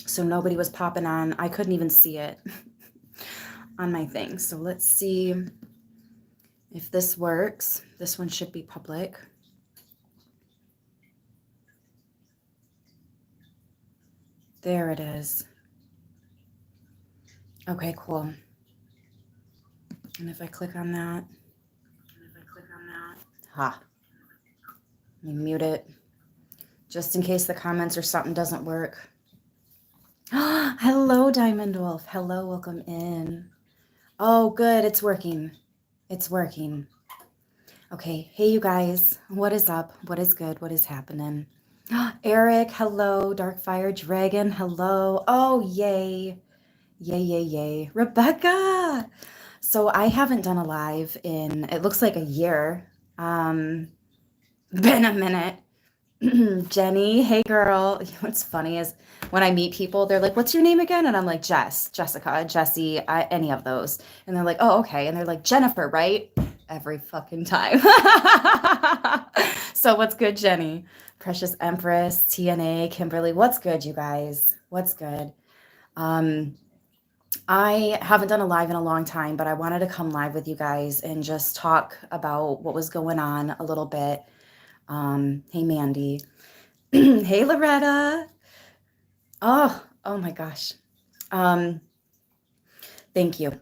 So nobody was popping on. I couldn't even see it on my thing. So let's see if this works. This one should be public. There it is. Okay, cool. And if I click on that, let me mute it just in case the comments or something doesn't work. Hello, Diamond Wolf. Hello, welcome in. Oh, good. It's working. It's working. Okay. Hey, you guys. What is up? What is good? What is happening? Eric, hello. Darkfire Dragon, hello. Oh, yay. Yay, yay, yay. Rebecca. So I haven't done a live in, it looks like a year. Been a minute. Jenny, hey girl. What's funny is when I meet people, they're like, what's your name again? And I'm like, Jessica, Jessie, any of those. And they're like, oh, okay. And they're like, Jennifer, right? Every fucking time. So what's good, Jenny? Precious Empress, TNA, Kimberly. What's good, you guys? What's good? I haven't done a live in a long time, but I wanted to come live with you guys and just talk about what was going on a little bit. Hey, Mandy. Hey, Loretta. Oh my gosh. Thank you.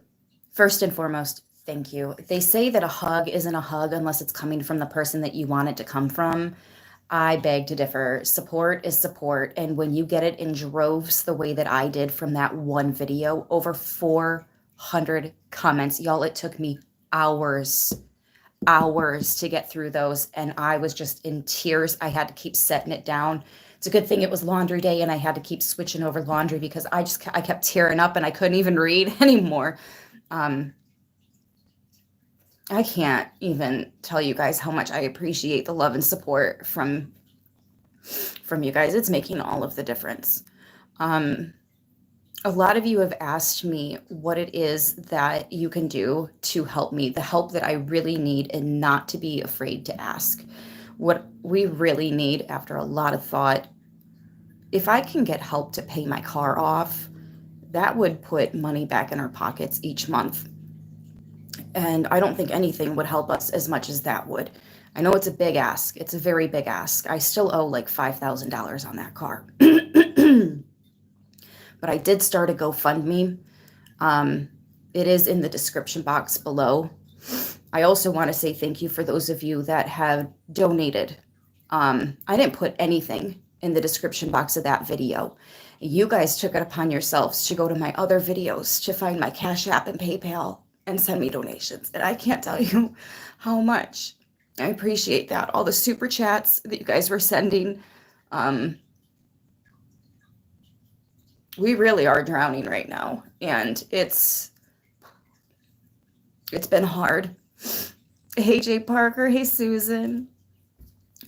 First and foremost, thank you. They say that a hug isn't a hug unless it's coming from the person that you want it to come from. I beg to differ. Support is support. And when you get it in droves the way that I did from that one video, over 400 comments, y'all, it took me hours to get through those. And I was just in tears. I had to keep setting it down. It's a good thing it was laundry day and I had to keep switching over laundry because I kept tearing up and I couldn't even read anymore. I can't even tell you guys how much I appreciate the love and support from you guys. It's making all of the difference. A lot of you have asked me what it is that you can do to help me, the help that I really need, and not to be afraid to ask. What we really need, after a lot of thought, if I can get help to pay my car off, that would put money back in our pockets each month. And I don't think anything would help us as much as that would. I know it's a big ask. It's a very big ask. I still owe like $5,000 on that car. But I did start a GoFundMe. It is in the description box below. I also want to say thank you for those of you that have donated. I didn't put anything in the description box of that video. You guys took it upon yourselves to go to my other videos to find my Cash App and PayPal and send me donations. And I can't tell you how much I appreciate that. All the super chats that you guys were sending. We really are drowning right now. And it's been hard. Hey, Jay Parker. Hey, Susan.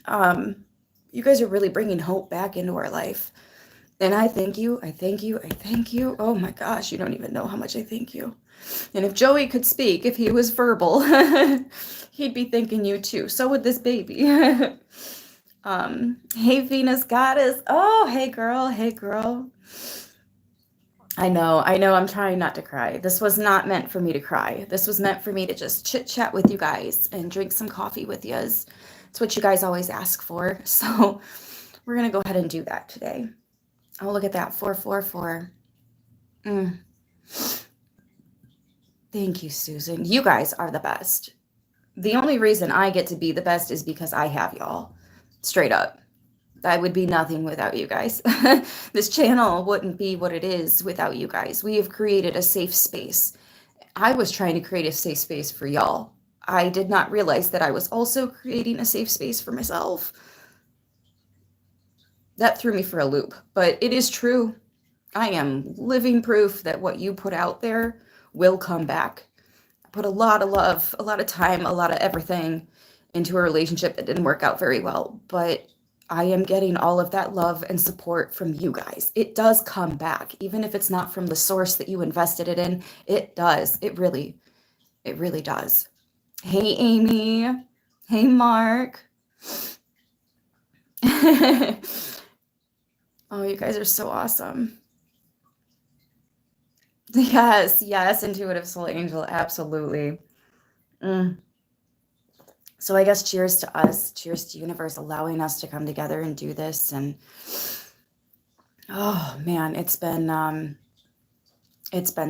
You guys are really bringing hope back into our life. And I thank you. I thank you. I thank you. Oh my gosh, you don't even know how much I thank you. And if Joey could speak, if he was verbal, he'd be thanking you too. So would this baby. Hey, Venus Goddess. Oh, hey, girl. Hey, girl. I know. I'm trying not to cry. This was not meant for me to cry. This was meant for me to just chit chat with you guys and drink some coffee with you. It's what you guys always ask for. So we're going to go ahead and do that today. Oh, look at that. 444. Thank you, Susan. You guys are the best. The only reason I get to be the best is because I have y'all. Straight up. I would be nothing without you guys. This channel wouldn't be what it is without you guys. We have created a safe space. I was trying to create a safe space for y'all. I did not realize that I was also creating a safe space for myself. That threw me for a loop, but it is true. I am living proof that what you put out there will come back. I put a lot of love, a lot of time, a lot of everything into a relationship that didn't work out very well, but I am getting all of that love and support from you guys. It does come back, even if it's not from the source that you invested it in. It does. It really does. Hey, Amy. Hey, Mark. Oh, you guys are so awesome. Yes, yes, intuitive soul angel, absolutely. Mm. So I guess cheers to us, cheers to universe allowing us to come together and do this. And oh man, it's been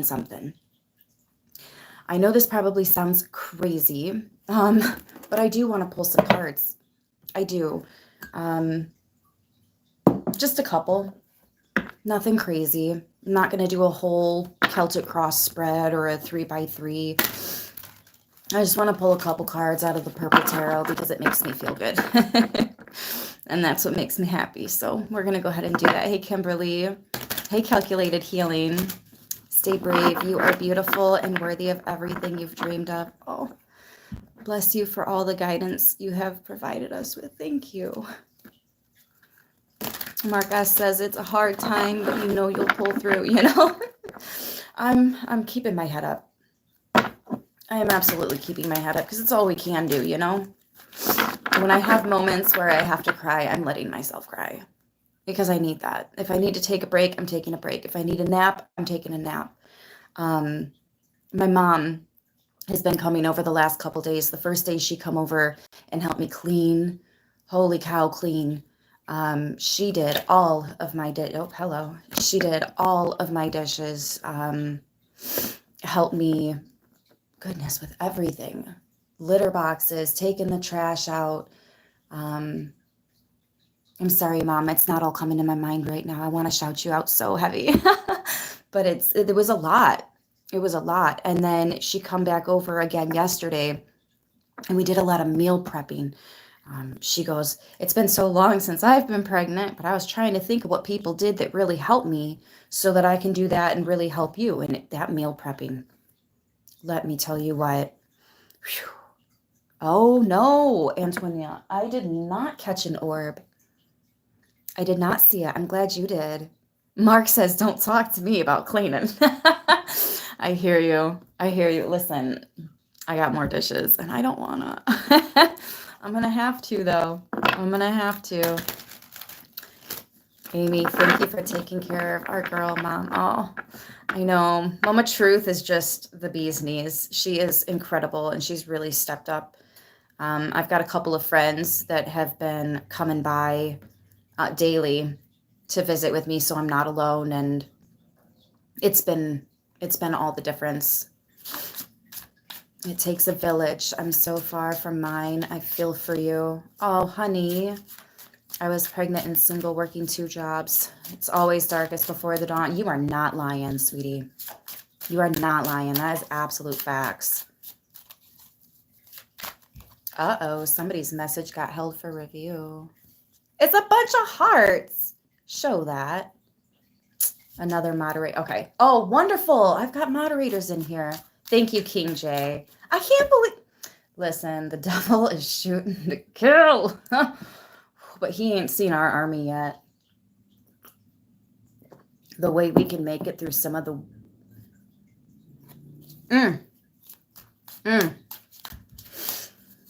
something. I know this probably sounds crazy, but I do want to pull some cards. I do. Um, just a couple. Nothing crazy. I'm not going to do a whole Celtic cross spread or a 3x3. I just want to pull a couple cards out of the purple tarot because it makes me feel good. And that's what makes me happy. So we're going to go ahead and do that. Hey, Kimberly. Hey, Calculated Healing. Stay brave. You are beautiful and worthy of everything you've dreamed of. Oh, bless you for all the guidance you have provided us with. Thank you. Mark S says it's a hard time, but you know you'll pull through, you know? I'm keeping my head up. I am absolutely keeping my head up because it's all we can do, you know? When I have moments where I have to cry, I'm letting myself cry because I need that. If I need to take a break, I'm taking a break. If I need a nap, I'm taking a nap. My mom has been coming over the last couple days. The first day she come over and helped me clean. Holy cow, clean. She did all of my She did all of my dishes. Helped me, goodness, with everything. Litter boxes, taking the trash out. I'm sorry, Mom. It's not all coming to my mind right now. I want to shout you out so heavy. But it was a lot. It was a lot. And then she come back over again yesterday, and we did a lot of meal prepping. She goes, it's been so long since I've been pregnant, but I was trying to think of what people did that really helped me so that I can do that and really help you. And that meal prepping, let me tell you what. Whew. Oh, no, Antonia, I did not catch an orb. I did not see it. I'm glad you did. Mark says, don't talk to me about cleaning. I hear you. I hear you. Listen, I got more dishes and I don't want to. I'm going to have to, though. I'm going to have to. Amy, thank you for taking care of our girl, Mom. Oh, I know. Mama Truth is just the bee's knees. She is incredible, and she's really stepped up. I've got a couple of friends that have been coming by daily to visit with me, so I'm not alone, and it's been all the difference. It takes a village. I'm so far from mine. I feel for you. Oh, honey. I was pregnant and single, working 2 jobs. It's always darkest before the dawn. You are not lying, sweetie. You are not lying. That is absolute facts. Uh-oh, somebody's message got held for review. It's a bunch of hearts. Show that. Another moderator. Okay. Oh, wonderful. I've got moderators in here. Thank you, King J. I can't believe... Listen, the devil is shooting to kill. But he ain't seen our army yet. The way we can make it through some of the...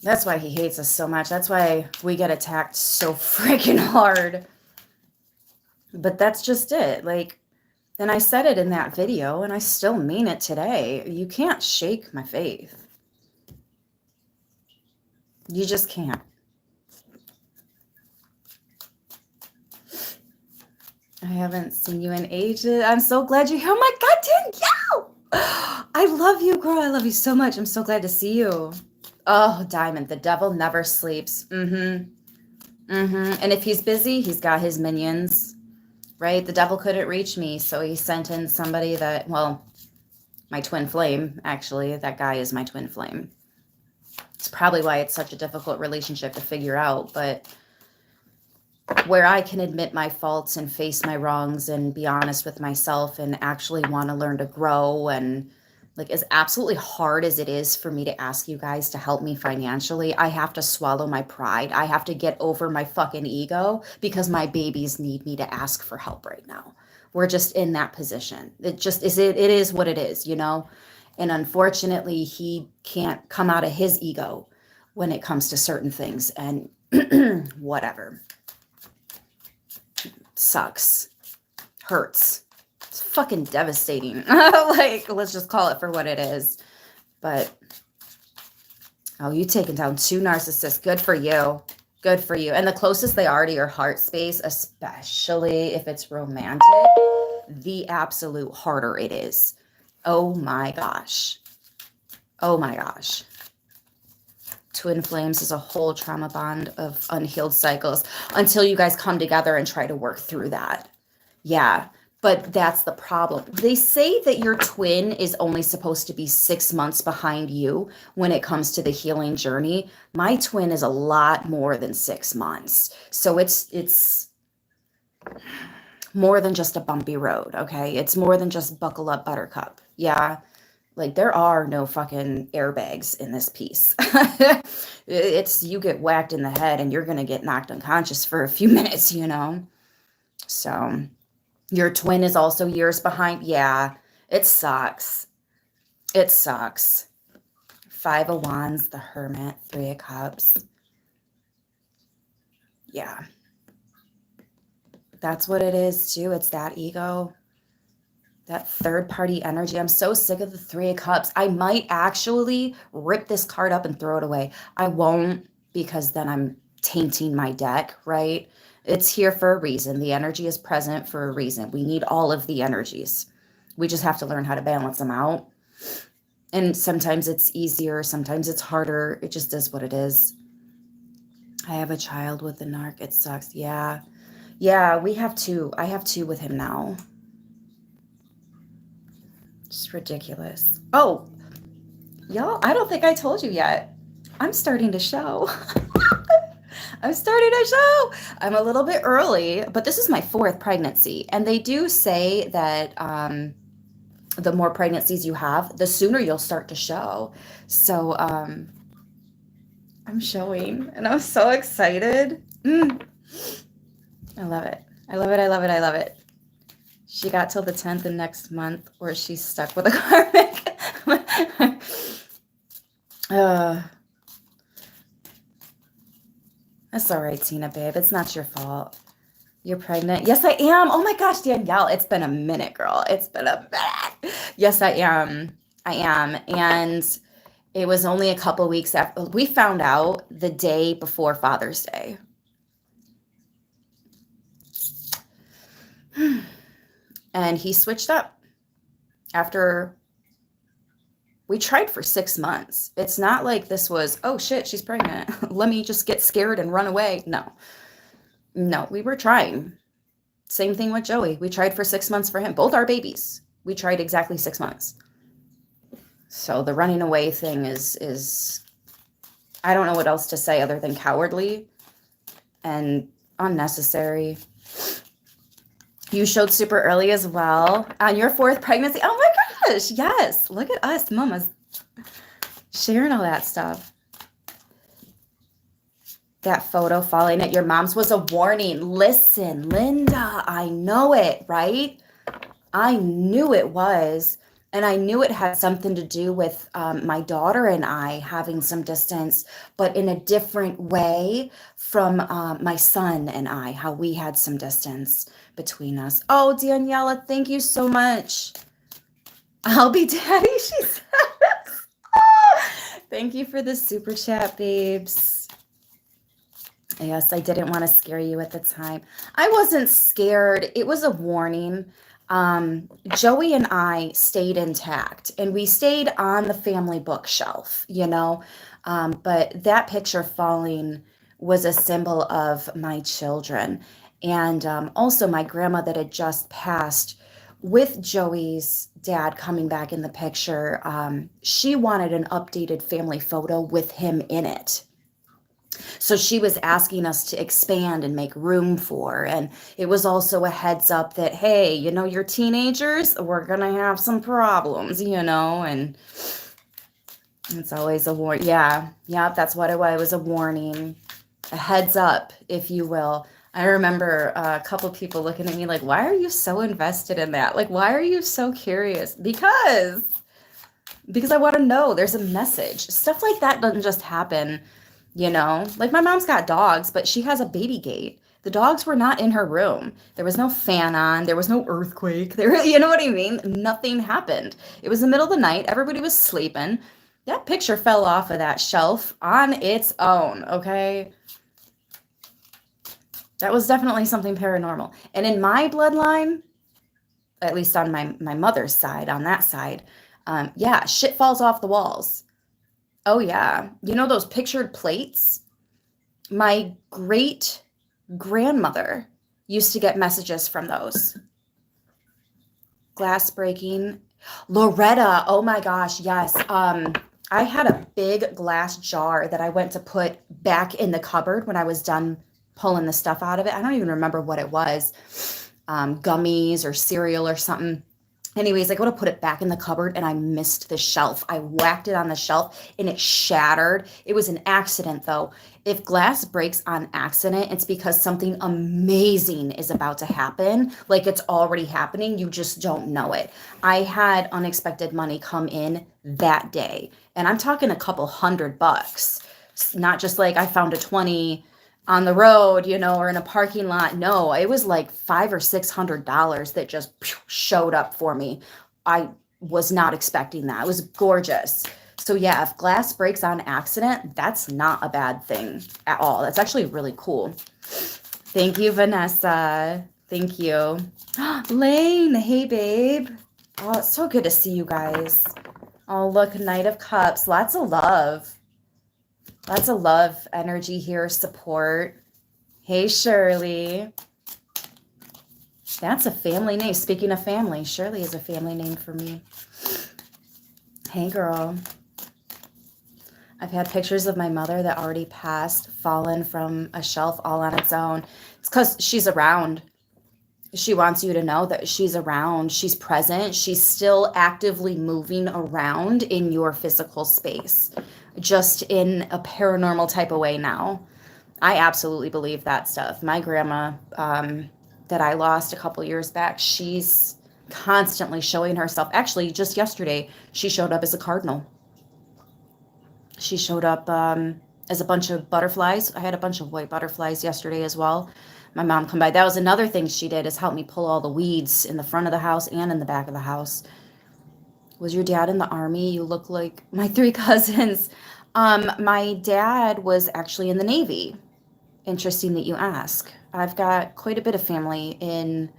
That's why he hates us so much. That's why we get attacked so freaking hard. But that's just it. Like, and I said it in that video, and I still mean it today. You can't shake my faith. You just can't. I haven't seen you in ages. I'm so glad you're here. Oh my God, Danielle! I love you, girl. I love you so much. I'm so glad to see you. Oh, Diamond, the devil never sleeps. And if he's busy, he's got his minions, right? The devil couldn't reach me, so he sent in somebody that, well, my twin flame, actually. That guy is my twin flame. It's probably why it's such a difficult relationship to figure out, but where I can admit my faults and face my wrongs and be honest with myself and actually want to learn to grow, and like, as absolutely hard as it is for me to ask you guys to help me financially, I have to swallow my pride. I have to get over my fucking ego because my babies need me to ask for help right now. We're just in that position. It just is, it is what it is, you know? And unfortunately, he can't come out of his ego when it comes to certain things, and whatever. Sucks. Hurts. It's fucking devastating. Like, let's just call it for what it is. But, oh, you taking down 2 narcissists. Good for you. Good for you. And the closest they are to your heart space, especially if it's romantic, the absolute harder it is. Oh my gosh. Oh my gosh. Twin flames is a whole trauma bond of unhealed cycles until you guys come together and try to work through that. Yeah, but that's the problem. They say that your twin is only supposed to be 6 months behind you when it comes to the healing journey. My twin is a lot more than 6 months. So it's more than just a bumpy road, okay? It's more than just buckle up, buttercup. Yeah. Like, there are no fucking airbags in this piece. It's, you get whacked in the head and you're going to get knocked unconscious for a few minutes, you know? So, your twin is also years behind. Yeah, it sucks. It sucks. 5 of Wands, the Hermit, 3 of Cups. Yeah. That's what it is, too. It's that ego. That third party energy. I'm so sick of the 3 of Cups. I might actually rip this card up and throw it away. I won't, because then I'm tainting my deck, right? It's here for a reason. The energy is present for a reason. We need all of the energies. We just have to learn how to balance them out. And sometimes it's easier. Sometimes it's harder. It just is what it is. I have a child with the narc. It sucks. Yeah. Yeah, we have 2. I have 2 with him now. It's ridiculous. Oh, y'all, I don't think I told you yet. I'm starting to show. I'm starting to show. I'm a little bit early, but this is my 4th pregnancy. And they do say that the more pregnancies you have, the sooner you'll start to show. So I'm showing, and I'm so excited. I love it. I love it. I love it. I love it. She got till the 10th of next month, or she's stuck with a karmic. That's all right, Tina, babe. It's not your fault. You're pregnant? Yes, I am. Oh my gosh, Danielle. It's been a minute, girl. It's been a minute. Yes, I am. I am. And it was only a couple weeks after. We found out the day before Father's Day. And he switched up after we tried for 6 months. It's not like this was, oh shit, she's pregnant. Let me just get scared and run away. No, we were trying. Same thing with Joey. We tried for 6 months for him. Both our babies. We tried exactly 6 months. So the running away thing is I don't know what else to say other than cowardly and unnecessary. You showed super early as well on your 4th pregnancy. Oh my gosh, yes. Look at us, mamas, sharing all that stuff. That photo falling at your mom's was a warning. Listen, Linda, I know it, right? I knew it was. And I knew it had something to do with my daughter and I having some distance, but in a different way from my son and I, how we had some distance between us. Oh, Daniela, thank you so much. I'll be daddy, she says. Thank you for the super chat, babes. Yes, I didn't want to scare you at the time. I wasn't scared. It was a warning. Joey and I stayed intact, and we stayed on the family bookshelf, you know, but that picture falling was a symbol of my children. And also my grandma that had just passed, with Joey's dad coming back in the picture. She wanted an updated family photo with him in it. So she was asking us to expand and make room for, and it was also a heads up that, hey, you know, you're teenagers, we're going to have some problems, you know, and it's always a warning. Yeah, that's what it was. It was a warning, a heads up, if you will. I remember a couple people looking at me like, why are you so invested in that? Like, why are you so curious? Because I want to know. There's a message. Stuff like that doesn't just happen. You know, like my mom's got dogs, but she has a baby gate. The dogs were not in her room. There was no fan on. There was no earthquake. You know what I mean? Nothing happened. It was the middle of the night. Everybody was sleeping. That picture fell off of that shelf on its own, okay? That was definitely something paranormal. And in my bloodline, at least on my mother's side, on that side, yeah, shit falls off the walls. Oh, yeah. You know those pictured plates? My great grandmother used to get messages from those. Glass breaking. Loretta, oh my gosh, yes. I had a big glass jar that I went to put back in the cupboard when I was done pulling the stuff out of it. I don't even remember what it was. Gummies or cereal or something. Anyways, I go to put it back in the cupboard and I missed the shelf. I whacked it on the shelf and it shattered. It was an accident though. If glass breaks on accident, it's because something amazing is about to happen. Like it's already happening. You just don't know it. I had unexpected money come in that day. And I'm talking a couple $100. Not just like I found a 20 on the road, you know, or in a parking lot. No, it was like $500 or $600 that just showed up for me. I was not expecting that. It was gorgeous. So yeah, if glass breaks on accident, that's not a bad thing at all. That's actually really cool. Thank you, Vanessa. Thank you. Lane, hey babe. Oh, it's so good to see you guys. Oh, look, Knight of Cups. Lots of love. Lots of love, energy here, support. Hey, Shirley. That's a family name. Speaking of family, Shirley is a family name for me. Hey, girl. I've had pictures of my mother that already passed, fallen from a shelf all on its own. It's because she's around. She wants you to know that she's around. She's present. She's still actively moving around in your physical space, just in a paranormal type of way now. I absolutely believe that stuff. My grandma that I lost a couple years back, she's constantly showing herself. Actually, just yesterday, she showed up as a cardinal. She showed up as a bunch of butterflies. I had a bunch of white butterflies yesterday as well. My mom come by. That was another thing she did, is help me pull all the weeds in the front of the house and in the back of the house. Was your dad in the army? You look like my 3 cousins. My dad was actually in the Navy. Interesting that you ask. I've got quite a bit of family in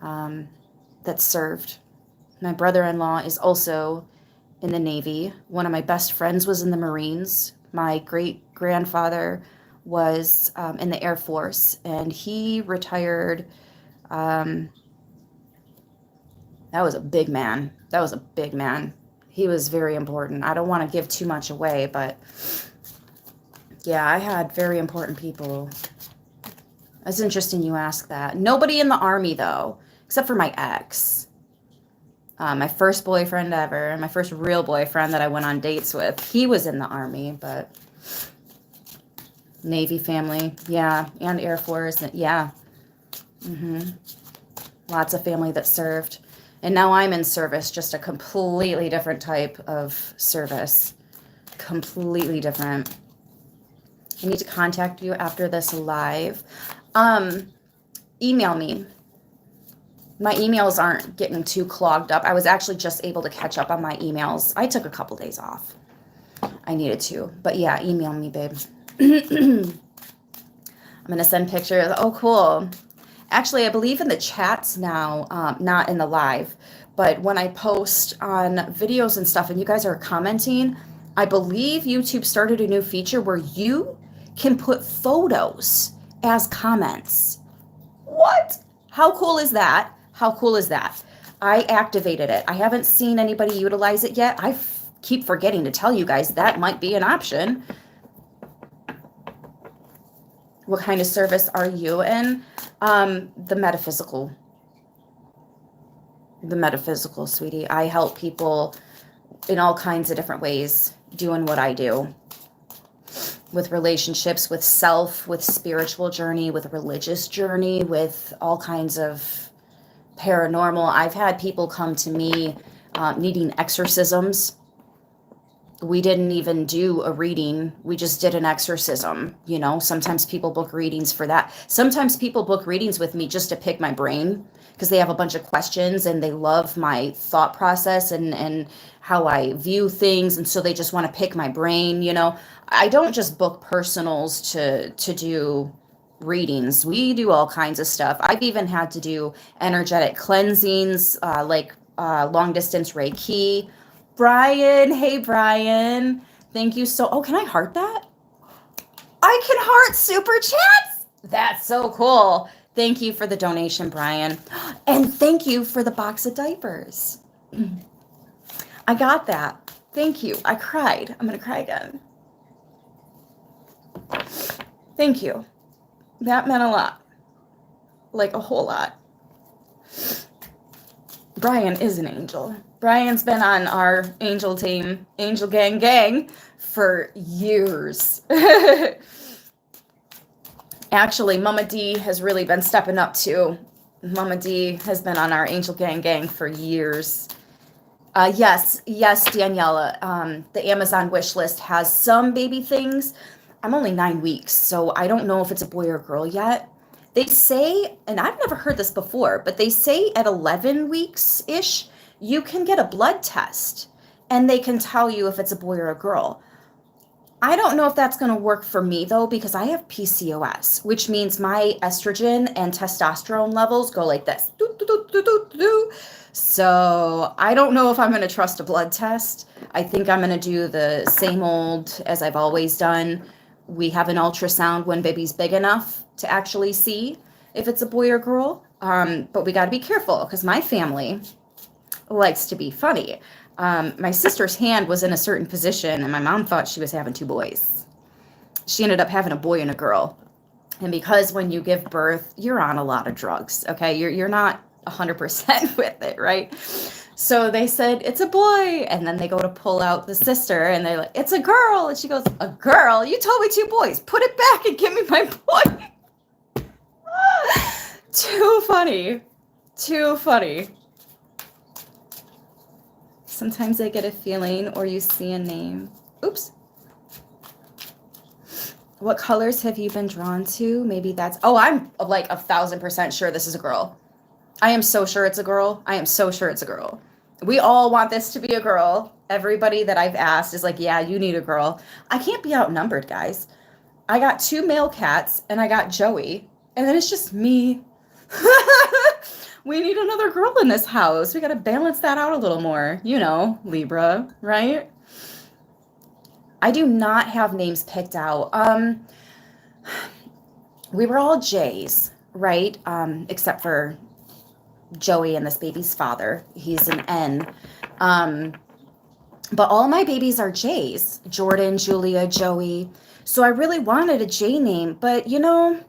that served. My brother-in-law is also in the Navy. One of my best friends was in the Marines. My great-grandfather was in the Air Force, and he retired. That was a big man. That was a big man. He was very important. I don't want to give too much away, but yeah, I had very important people. That's interesting you ask that. Nobody in the Army, though, except for my ex. My first boyfriend ever, my first real boyfriend that I went on dates with. He was in the Army, but Navy family, yeah, and Air Force, yeah. Lots of family that served. And now I'm in service, just a completely different type of service. Completely different. I need to contact you after this live. Email me. My emails aren't getting too clogged up. I was actually just able to catch up on my emails. I took a couple days off. I needed to. But yeah, email me, babe. I'm going to send pictures. Oh, cool. Actually, I believe in the chats now, not in the live, but when I post on videos and stuff and you guys are commenting, I believe YouTube started a new feature where you can put photos as comments. What? How cool is that? How cool is that? I activated it. I haven't seen anybody utilize it yet. I keep forgetting to tell you guys that might be an option. What kind of service are you in? The metaphysical. The metaphysical, sweetie. I help people in all kinds of different ways doing what I do. With relationships, with self, with spiritual journey, with religious journey, with all kinds of paranormal. I've had people come to me needing exorcisms. We didn't even do a reading. We just did an exorcism. You know, sometimes people book readings for that. Sometimes people book readings with me just to pick my brain because they have a bunch of questions and they love my thought process and how I view things. And so they just want to pick my brain. You know, I don't just book personals to do readings. We do all kinds of stuff. I've even had to do energetic cleansings, long distance Reiki. Brian, hey Brian. Thank you so. Oh, can I heart that? I can heart super chats. That's so cool. Thank you for the donation, Brian. And thank you for the box of diapers. I got that. Thank you. I cried. I'm going to cry again. Thank you. That meant a lot. Like a whole lot. Brian is an angel. Brian's been on our angel team, Angel Gang, for years. Actually, Mama D has really been stepping up too. Mama D has been on our Angel Gang for years. Yes, Daniela. The Amazon wish list has some baby things. I'm only 9 weeks, so I don't know if it's a boy or girl yet. They say, and I've never heard this before, but they say at 11 weeks-ish, you can get a blood test, and they can tell you if it's a boy or a girl. I don't know if that's going to work for me, though, because I have PCOS, which means my estrogen and testosterone levels go like this. So I don't know if I'm going to trust a blood test. I think I'm going to do the same old as I've always done. We have an ultrasound when baby's big enough to actually see if it's a boy or girl. But we got to be careful because my family likes to be funny. My sister's hand was in a certain position and my mom thought she was having 2 boys. She ended up having a boy and a girl. And because when you give birth, you're on a lot of drugs, okay? You're not 100% with it, right? So they said, it's a boy. And then they go to pull out the sister and they're like, it's a girl. And she goes, a girl? You told me 2 boys. Put it back and give me my boy. Too funny. Too funny. Sometimes I get a feeling or you see a name. Oops. What colors have you been drawn to? Maybe that's, oh, I'm like 1,000% sure this is a girl. I am so sure it's a girl. I am so sure it's a girl. We all want this to be a girl. Everybody that I've asked is like, yeah, you need a girl. I can't be outnumbered, guys. I got 2 male cats and I got Joey. And then it's just me. We need another girl in this house. We got to balance that out a little more. You know, Libra, right? I do not have names picked out. We were all J's, right? Except for Joey and this baby's father. He's an N. But all my babies are J's. Jordan, Julia, Joey. So I really wanted a J name. But, you know,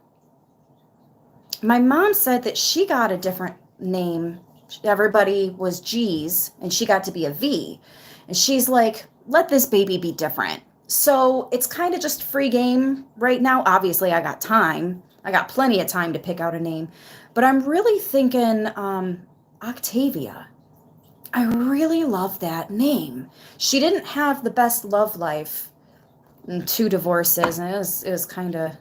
my mom said that she got a different name. Everybody was G's and she got to be a V. And she's like, let this baby be different. So it's kind of just free game right now. Obviously, I got time. I got plenty of time to pick out a name. But I'm really thinking Octavia. I really love that name. She didn't have the best love life. 2 divorces. And it was kind of,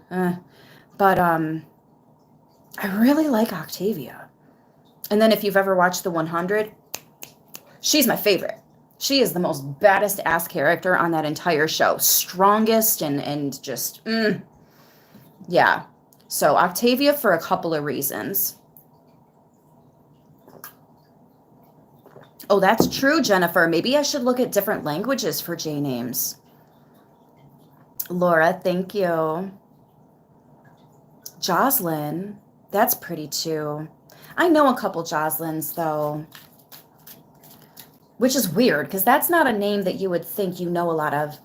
but I really like Octavia. And then if you've ever watched The 100, she's my favorite. She is the most baddest ass character on that entire show. Strongest and just, yeah. So Octavia for a couple of reasons. Oh, that's true, Jennifer. Maybe I should look at different languages for J names. Laura, thank you. Jocelyn, that's pretty too. I know a couple Jocelyns though, which is weird because that's not a name that you would think you know a lot of,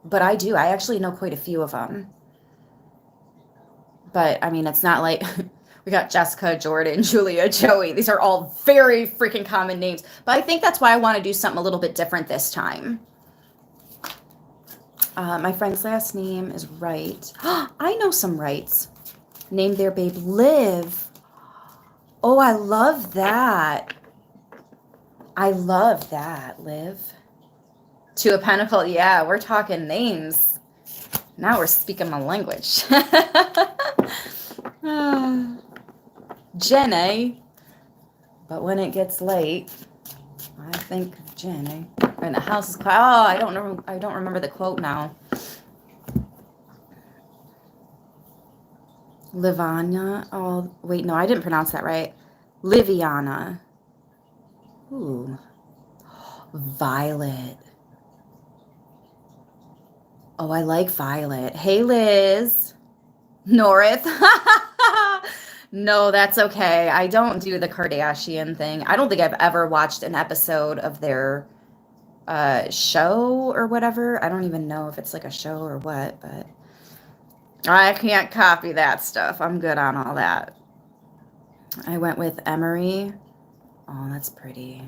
but I do. I actually know quite a few of them. But I mean, it's not like we got Jessica, Jordan, Julia, Joey. These are all very freaking common names. But I think that's why I want to do something a little bit different this time. My friend's last name is Wright. I know some Wrights. Named their babe Liv. Oh, I love that. I love that, Liv. Two of Pentacles. Yeah, we're talking names. Now we're speaking my language. Jenny. But when it gets late, I think of Jenny. And the house is quiet. Oh, I don't know. I don't remember the quote now. Livana. Oh, wait, no, I didn't pronounce that right. Liviana. Ooh. Violet. Oh, I like Violet. Hey, Liz. Norith. No, that's okay. I don't do the Kardashian thing. I don't think I've ever watched an episode of their show or whatever. I don't even know if it's like a show or what, but I can't copy that stuff. I'm good on all that. I went with Emery. Oh, that's pretty.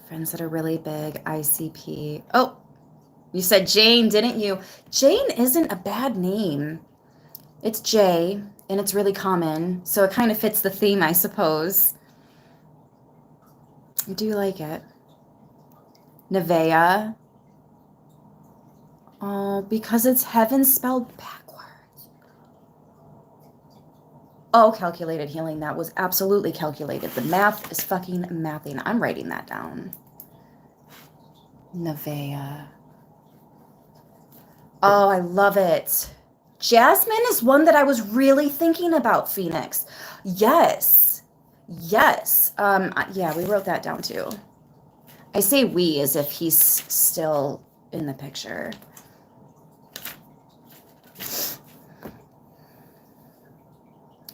Friends that are really big. ICP. Oh, you said Jane, didn't you? Jane isn't a bad name. It's J, and it's really common, so it kind of fits the theme, I suppose. I do like it. Nevea. Oh, because it's heaven spelled backwards. Oh, calculated healing. That was absolutely calculated. The math is fucking mathing. I'm writing that down. Nevea. Oh, I love it. Jasmine is one that I was really thinking about, Phoenix. Yes. Yes. Yeah, we wrote that down too. I say we as if he's still in the picture.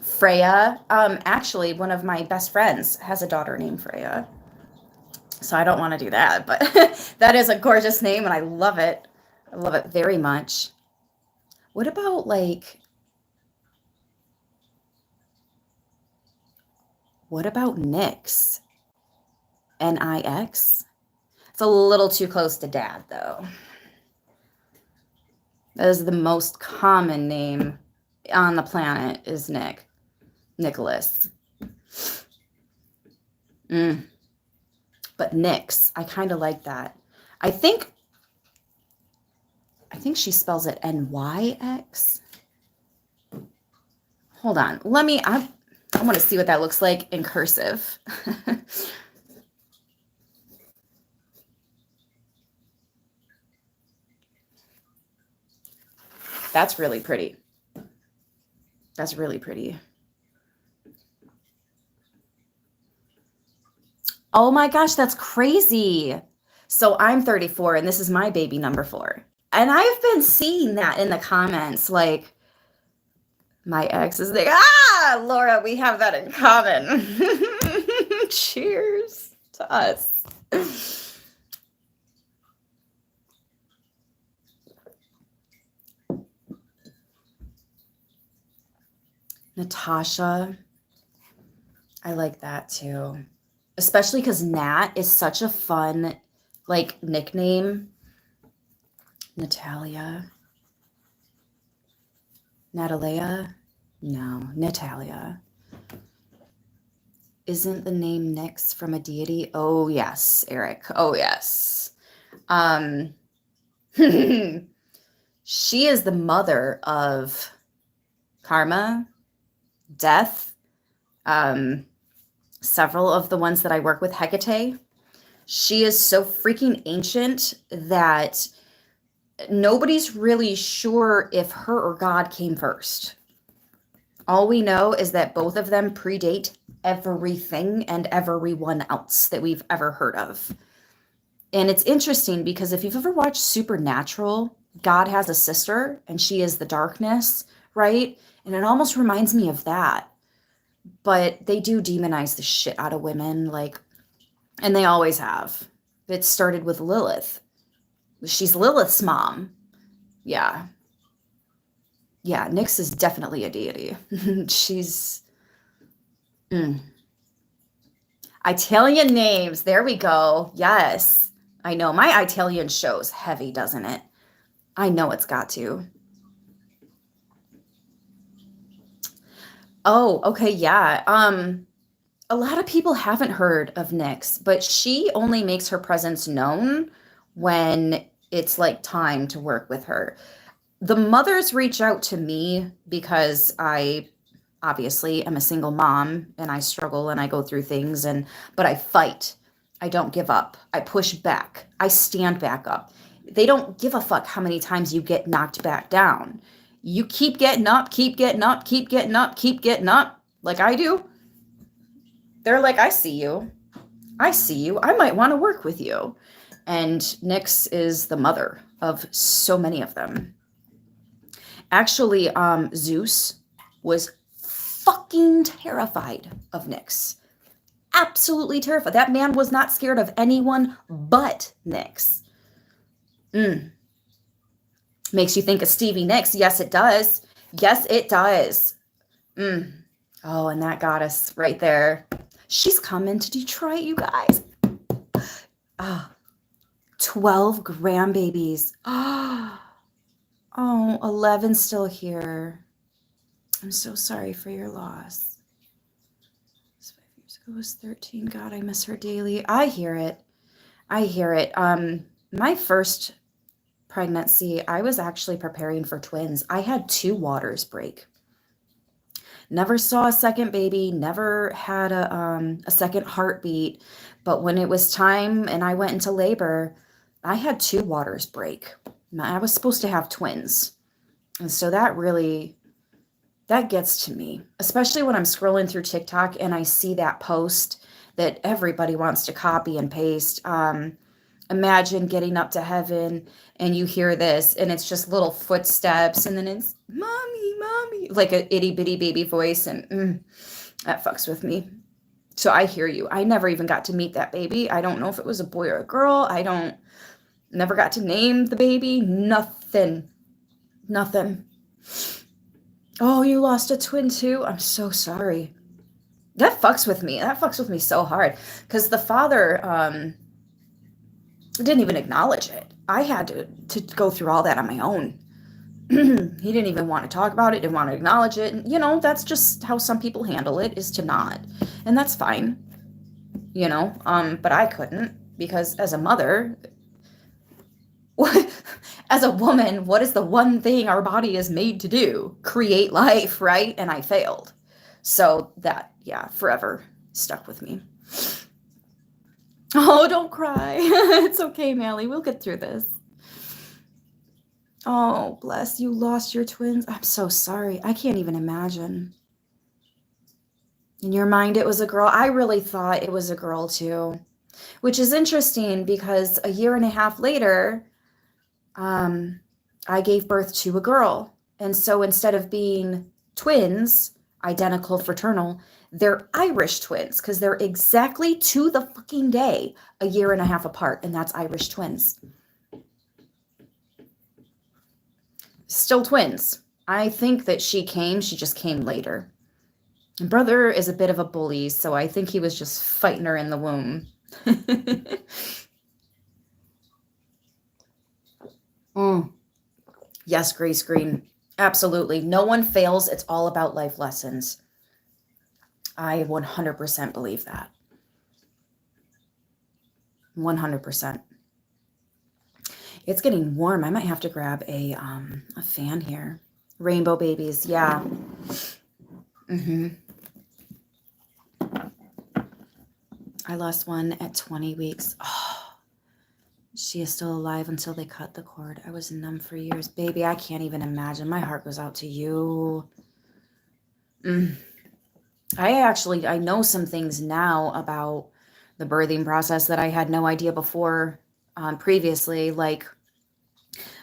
Freya. Actually, one of my best friends has a daughter named Freya. So I don't want to do that, but that is a gorgeous name and I love it. I love it very much. What about what about Nix? Nix? It's a little too close to dad, though. That is the most common name on the planet is Nick. Nicholas. But Nix, I kind of like that. I think she spells it Nyx. Hold on. I want to see what that looks like in cursive. That's really pretty. That's really pretty. Oh my gosh, that's crazy. So I'm 34 and this is my baby number 4. And I've been seeing that in the comments, like my ex is like, Laura, we have that in common. Cheers to us. Natasha. I like that too. Especially because Nat is such a fun, like, nickname. Natalia. Natalia? No, Natalia. Isn't the name Nyx from a deity? Oh, yes, Eric. Oh, yes. She is the mother of karma, death, several of the ones that I work with, Hecate. She is so freaking ancient that nobody's really sure if her or God came first. All we know is that both of them predate everything and everyone else that we've ever heard of. And it's interesting because if you've ever watched Supernatural, God has a sister and she is the darkness, right? And it almost reminds me of that. But they do demonize the shit out of women, like, and they always have. It started with Lilith. She's Lilith's mom. Yeah. Yeah, Nyx is definitely a deity. She's... Italian names. There we go. Yes. I know. My Italian show's heavy, doesn't it? I know it's got to. Oh, okay, yeah. a lot of people haven't heard of Nyx, but she only makes her presence known when it's like time to work with her. The mothers reach out to me because I obviously am a single mom and I struggle and I go through things, but I fight. I don't give up. I push back. I stand back up. They don't give a fuck how many times you get knocked back down. You keep getting up, keep getting up, keep getting up, keep getting up, like I do. They're like, I see you. I see you. I might want to work with you. And Nyx is the mother of so many of them. Actually, Zeus was fucking terrified of Nyx. Absolutely terrified. That man was not scared of anyone but Nyx. Makes you think of Stevie Nicks. Yes, it does. Yes, it does. Oh, and that goddess right there. She's coming to Detroit, you guys. 12 grandbabies. Oh, 11 still here. I'm so sorry for your loss. 5 years ago was 13. God, I miss her daily. I hear it. I hear it. My first pregnancy, I was actually preparing for twins. I had 2 waters break. Never saw a second baby, never had a second heartbeat. But when it was time and I went into labor, I had 2 waters break. I was supposed to have twins. And so that gets to me, especially when I'm scrolling through TikTok and I see that post that everybody wants to copy and paste. Imagine getting up to heaven and you hear this and it's just little footsteps and then it's mommy, mommy, like an itty bitty baby voice. And that fucks with me. So I hear you. I never even got to meet that baby. I don't know if it was a boy or a girl. Never got to name the baby. Nothing. Oh, you lost a twin too? I'm so sorry. That fucks with me. That fucks with me so hard because the father, didn't even acknowledge it. I had to go through all that on my own. He didn't even want to talk about it, didn't want to acknowledge it. And, that's just how some people handle it, is to not. And that's fine. But I couldn't, because as a mother, as a woman, what is the one thing our body is made to do? Create life, right? And I failed. So that, forever stuck with me. Oh, don't cry. It's okay, Mally. We'll get through this. Oh, bless. You lost your twins. I'm so sorry. I can't even imagine. In your mind, it was a girl. I really thought it was a girl, too. Which is interesting because a year and a half later, I gave birth to a girl. And so instead of being twins, identical, fraternal, they're Irish twins because they're exactly to the fucking day a year and a half apart, and that's Irish twins. Still twins. I think that she just came later. And brother is a bit of a bully, so I think he was just fighting her in the womb. Yes, Grace Green. Absolutely. No one fails. It's all about life lessons. I 100% believe that. 100%. It's getting warm. I might have to grab a fan here. Rainbow babies. Yeah. I lost one at 20 weeks. Oh, she is still alive until they cut the cord. I was numb for years. Baby, I can't even imagine. My heart goes out to you. I know some things now about the birthing process that I had no idea before, previously. Like,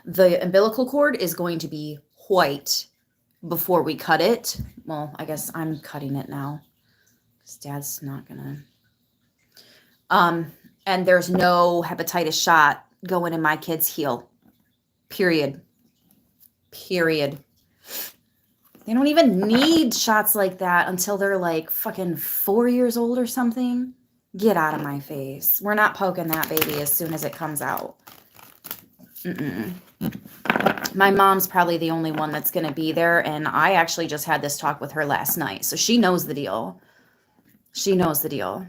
the umbilical cord is going to be white before we cut it. Well, I guess I'm cutting it now because Dad's not gonna. And there's no hepatitis shot going in my kid's heel. Period. They don't even need shots like that until they're like fucking 4 years old or something. Get out of my face. We're not poking that baby as soon as it comes out. My mom's probably the only one that's going to be there. And I actually just had this talk with her last night. So she knows the deal. She knows the deal.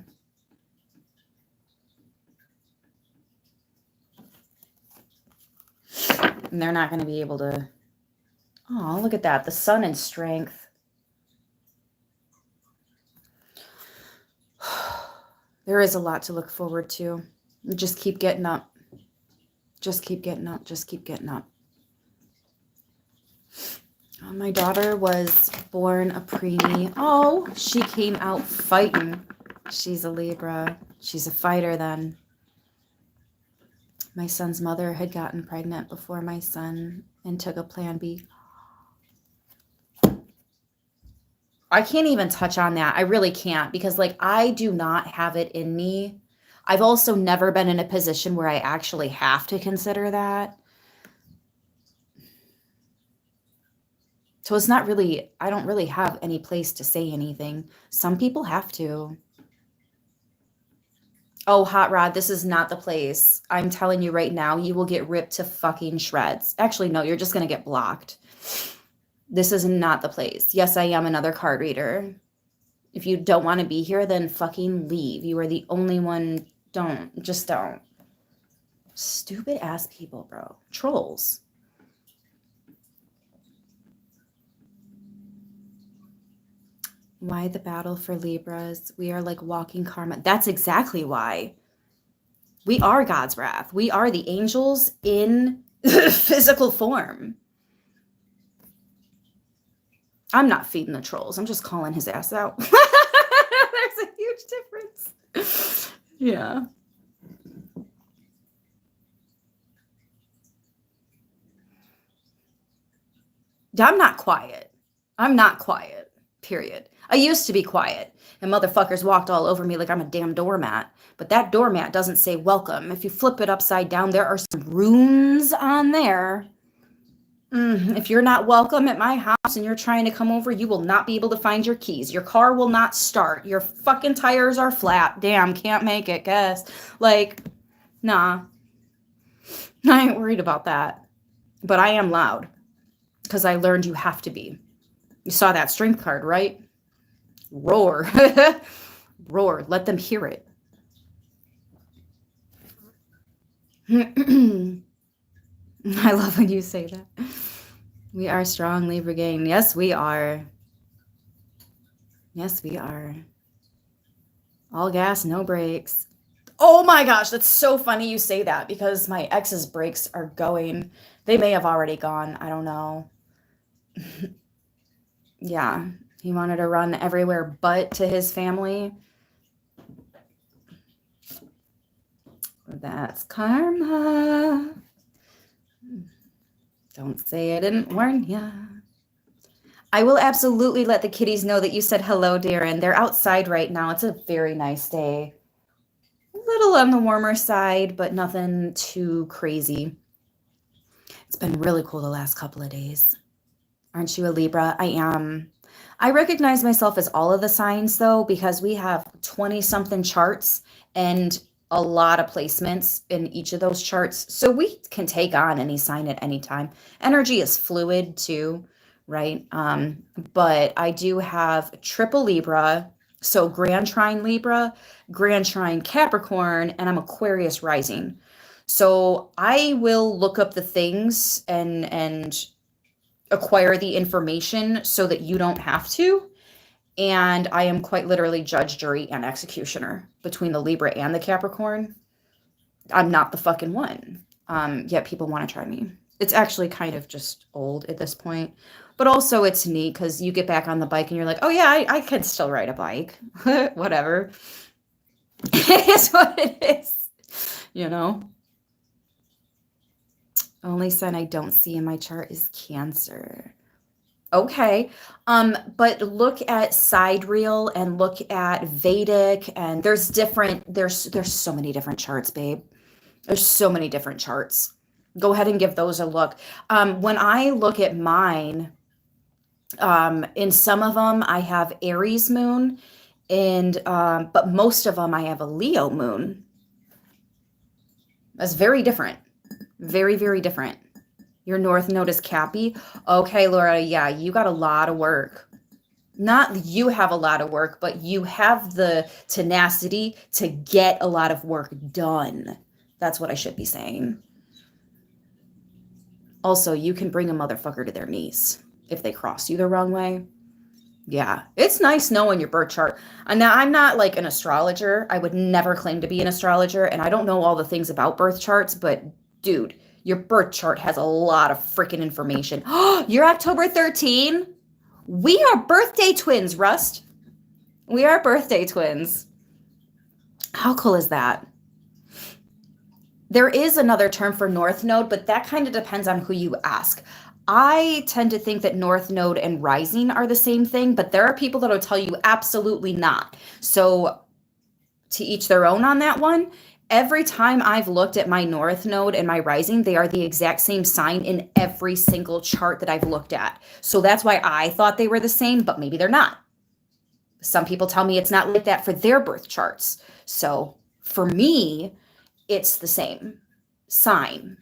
And they're not going to be able to. Oh, look at that. The sun and strength. There is a lot to look forward to. Just keep getting up. Just keep getting up. Just keep getting up. My daughter was born a preemie. Oh, she came out fighting. She's a Libra. She's a fighter then. My son's mother had gotten pregnant before my son and took a plan B. I can't even touch on that. I really can't, because like I do not have it in me. I've also never been in a position where I actually have to consider that. So it's not really, I don't really have any place to say anything. Some people have to. Oh, Hot Rod, this is not the place. I'm telling you right now, you will get ripped to fucking shreds. Actually, no, you're just going to get blocked. This is not the place. Yes, I am another card reader. If you don't want to be here, then fucking leave. You are the only one. Don't. Just don't. Stupid ass people, bro. Trolls. Why the battle for Libras? We are like walking karma. That's exactly why. We are God's wrath. We are the angels in physical form. I'm not feeding the trolls. I'm just calling his ass out. There's a huge difference. Yeah. I'm not quiet. I'm not quiet, period. I used to be quiet, and motherfuckers walked all over me like I'm a damn doormat. But that doormat doesn't say welcome. If you flip it upside down, there are some runes on there. If you're not welcome at my house and you're trying to come over, you will not be able to find your keys. Your car will not start. Your fucking tires are flat. Damn, can't make it, guess. Like, nah. I ain't worried about that. But I am loud because I learned you have to be. You saw that strength card, right? Roar. Roar. Let them hear it. I love when you say that. We are strong, Libra gang. Yes, we are. Yes, we are. All gas, no brakes. Oh my gosh, that's so funny you say that, because my ex's brakes are going. They may have already gone. I don't know. Yeah, he wanted to run everywhere but to his family. That's karma. Don't say I didn't warn ya. I will absolutely let the kitties know that you said hello, Darren. They're outside right now. It's a very nice day. A little on the warmer side, but nothing too crazy. It's been really cool the last couple of days. Aren't you a Libra? I am. I recognize myself as all of the signs, though, because we have 20-something charts and a lot of placements in each of those charts. So we can take on any sign at any time. Energy is fluid, too, right? But I do have triple Libra, so Grand Trine Libra, Grand Trine Capricorn, and I'm Aquarius rising. So I will look up the things and acquire the information so that you don't have to. And I am quite literally judge, jury, and executioner between the Libra and the Capricorn. I'm not the fucking one. Yet people want to try me. It's actually kind of just old at this point. But also it's neat because you get back on the bike and you're like, oh yeah, I can still ride a bike. Whatever. It is what it is. You know? Only sign I don't see in my chart is Cancer. Okay. But look at sidereal and look at Vedic, and there's so many different charts, babe. There's so many different charts. Go ahead and give those a look. When I look at mine, in some of them I have Aries moon, and but most of them I have a Leo moon. That's very different. Very, very different. Your North Node is Cappy. Okay, Laura, yeah, you got a lot of work. not you have a lot of work, but you have the tenacity to get a lot of work done. That's what I should be saying. Also, you can bring a motherfucker to their knees if they cross you the wrong way. Yeah, it's nice knowing your birth chart. And now I'm not like an astrologer. I would never claim to be an astrologer, and I don't know all the things about birth charts, but dude, your birth chart has a lot of freaking information. You're October 13? We are birthday twins, Rust. We are birthday twins. How cool is that? There is another term for North Node, but that kind of depends on who you ask. I tend to think that North Node and Rising are the same thing, but there are people that will tell you absolutely not. So to each their own on that one. Every time I've looked at my North Node and my Rising, they are the exact same sign in every single chart that I've looked at. So that's why I thought they were the same, but maybe they're not. Some people tell me it's not like that for their birth charts. So for me, it's the same sign.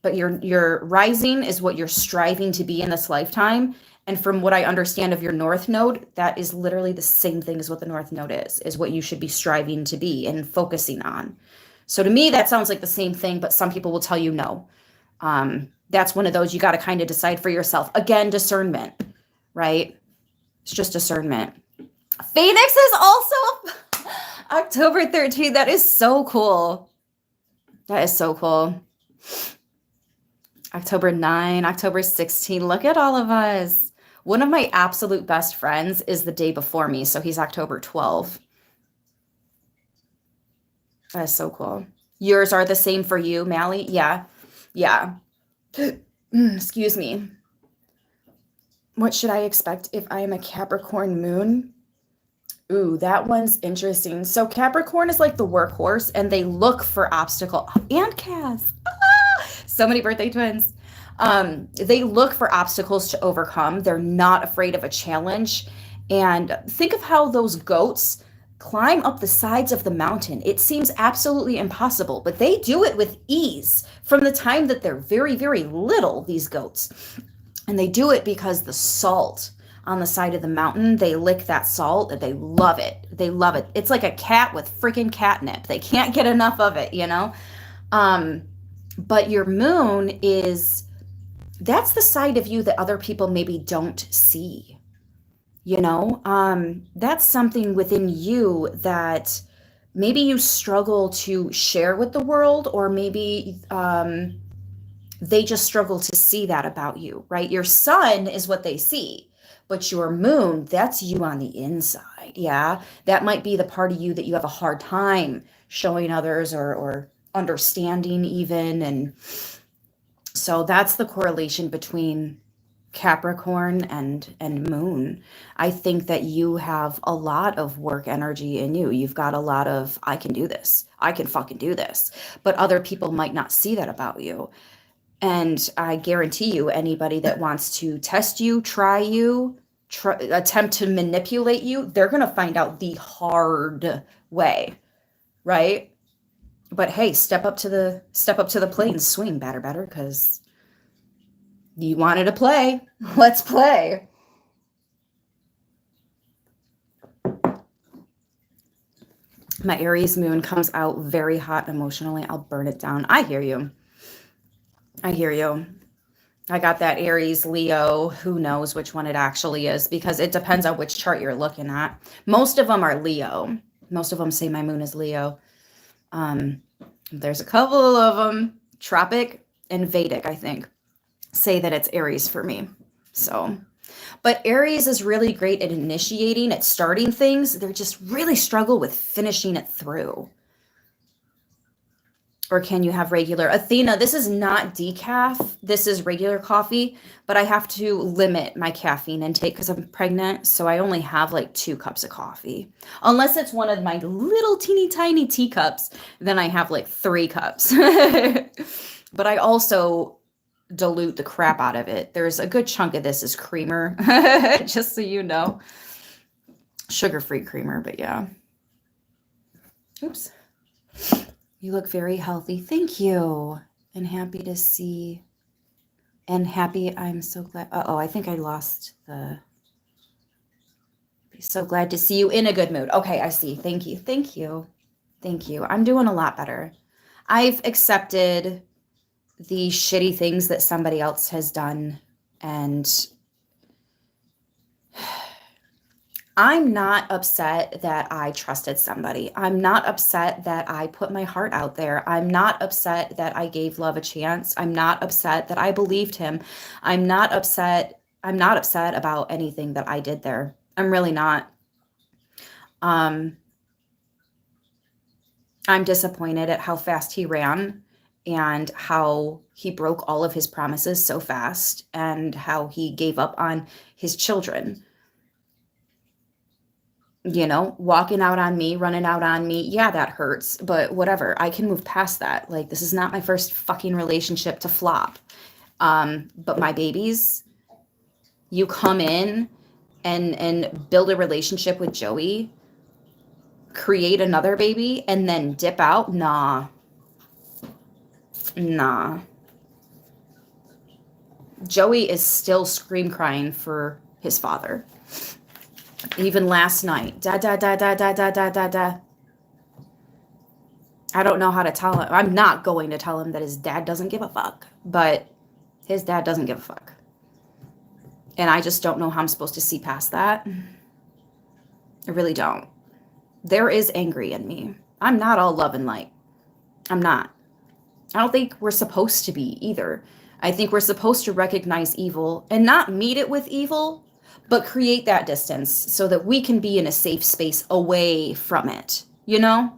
But your rising is what you're striving to be in this lifetime. And from what I understand of your North Node, that is literally the same thing as what the North Node is what you should be striving to be and focusing on. So to me, that sounds like the same thing, but some people will tell you no. That's one of those you got to kind of decide for yourself. Again, discernment, right? It's just discernment. Phoenix is also October 13th. That is so cool. That is so cool. October 9, October 16. Look at all of us. One of my absolute best friends is the day before me, so he's October 12. That is so cool. Yours are the same for you, Mally? Yeah. Yeah. Excuse me. What should I expect if I am a Capricorn moon? Ooh, that one's interesting. So Capricorn is like the workhorse, and they look for obstacle. And Cass. So many birthday twins. They look for obstacles to overcome. They're not afraid of a challenge. And think of how those goats climb up the sides of the mountain. It seems absolutely impossible, but they do it with ease from the time that they're very, very little, these goats. And they do it because the salt on the side of the mountain, they lick that salt and they love it. They love it. It's like a cat with freaking catnip. They can't get enough of it, you know? But your moon that's the side of you that other people maybe don't see, you know? That's something within you that maybe you struggle to share with the world, or maybe they just struggle to see that about you, right? Your sun is what they see, but your moon, that's you on the inside. Yeah. That might be the part of you that you have a hard time showing others or understanding even. And so that's the correlation between Capricorn and moon. I think that you have a lot of work energy in you. You've got a lot of, I can do this. I can fucking do this. But other people might not see that about you. And I guarantee you, anybody that wants to test you, try you, attempt to manipulate you, they're going to find out the hard way, right? But hey, step up to the plate and swing better, because you wanted to play. Let's play. My Aries moon comes out very hot emotionally. I'll burn it down. I hear you. I got that Aries, Leo. Who knows which one it actually is, because it depends on which chart you're looking at. Most of them are Leo. Most of them say my moon is Leo. There's a couple of them, Tropic and Vedic, I think, say that it's Aries for me. So, but Aries is really great at initiating, at starting things. They just really struggle with finishing it through. Or can you have regular? Athena, this is not decaf. This is regular coffee, but I have to limit my caffeine intake because I'm pregnant. So I only have like 2 cups of coffee. Unless it's one of my little teeny tiny teacups, then I have like 3 cups. But I also dilute the crap out of it. There's a good chunk of this is creamer, just so you know. Sugar-free creamer, but yeah. Oops. You look very healthy. Thank you. And happy to see And happy, I'm so glad. Uh-oh, I think I lost the... So glad to see you in a good mood. Okay, I see. Thank you. Thank you. Thank you. I'm doing a lot better. I've accepted the shitty things that somebody else has done, and I'm not upset that I trusted somebody. I'm not upset that I put my heart out there. I'm not upset that I gave love a chance. I'm not upset that I believed him. I'm not upset. I'm not upset about anything that I did there. I'm really not. Um, I'm disappointed at how fast he ran and how he broke all of his promises so fast and how he gave up on his children. You know, walking out on me, running out on me. Yeah, that hurts, but whatever. I can move past that. Like, this is not my first fucking relationship to flop. But my babies, you come in and build a relationship with Joey, create another baby, and then dip out? Nah. Nah. Joey is still scream crying for his father. Even last night. Da da da da da da da da da. I don't know how to tell him. I'm not going to tell him that his dad doesn't give a fuck, but his dad doesn't give a fuck. And I just don't know how I'm supposed to see past that. I really don't. There is angry in me. I'm not all love and light. I'm not. I don't think we're supposed to be either. I think we're supposed to recognize evil and not meet it with evil, but create that distance so that we can be in a safe space away from it. You know?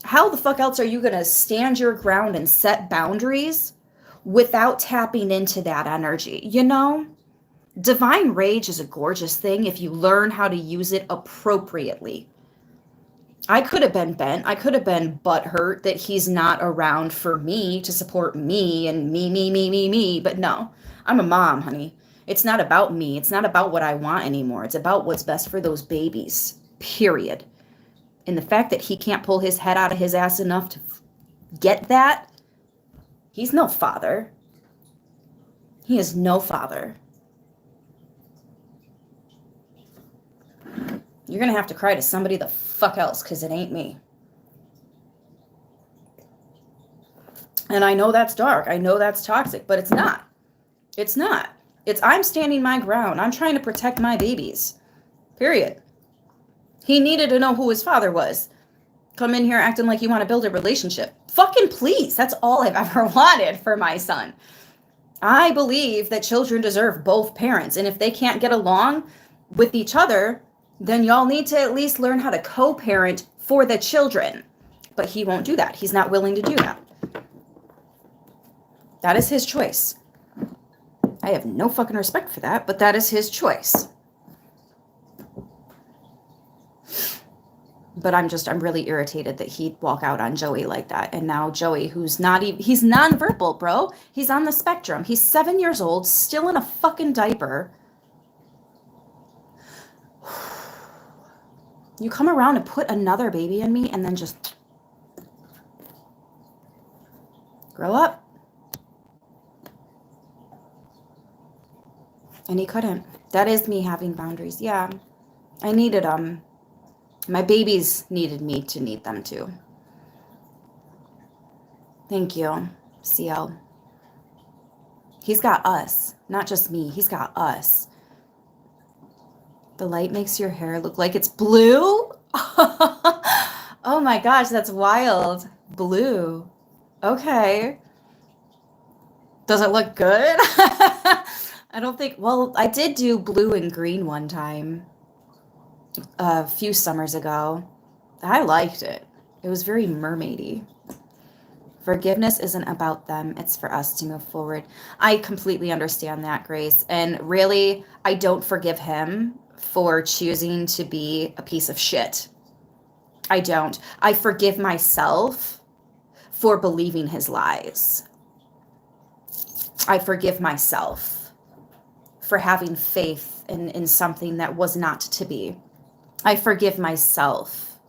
How the fuck else are you going to stand your ground and set boundaries without tapping into that energy? You know? Divine rage is a gorgeous thing if you learn how to use it appropriately. I could have been bent. I could have been butthurt that he's not around for me to support me and me. But no, I'm a mom, honey. It's not about me. It's not about what I want anymore. It's about what's best for those babies, period. And the fact that he can't pull his head out of his ass enough to get that, he's no father. He is no father. You're going to have to cry to somebody the fuck else because it ain't me. And I know that's dark. I know that's toxic, but it's not. It's not. It's I'm standing my ground. I'm trying to protect my babies. Period. He needed to know who his father was. Come in here acting like you want to build a relationship. Fucking please. That's all I've ever wanted for my son. I believe that children deserve both parents. And if they can't get along with each other, then y'all need to at least learn how to co-parent for the children. But he won't do that. He's not willing to do that. That is his choice. I have no fucking respect for that, but that is his choice. But I'm really irritated that he'd walk out on Joey like that. And now Joey, who's not even, he's nonverbal, bro. He's on the spectrum. He's 7 years old, still in a fucking diaper. You come around and put another baby in me and then just grow up. And he couldn't. That is me having boundaries. Yeah. I needed them. My babies needed me to need them too. Thank you, CL. He's got us, not just me. He's got us. The light makes your hair look like it's blue? Oh my gosh, that's wild. Blue. Okay. Does it look good? I don't think, well, I did do blue and green one time a few summers ago. I liked it. It was very mermaidy. Forgiveness isn't about them. It's for us to move forward. I completely understand that, Grace. And really, I don't forgive him for choosing to be a piece of shit. I don't. I forgive myself for believing his lies. I forgive myself for having faith in something that was not to be. I forgive myself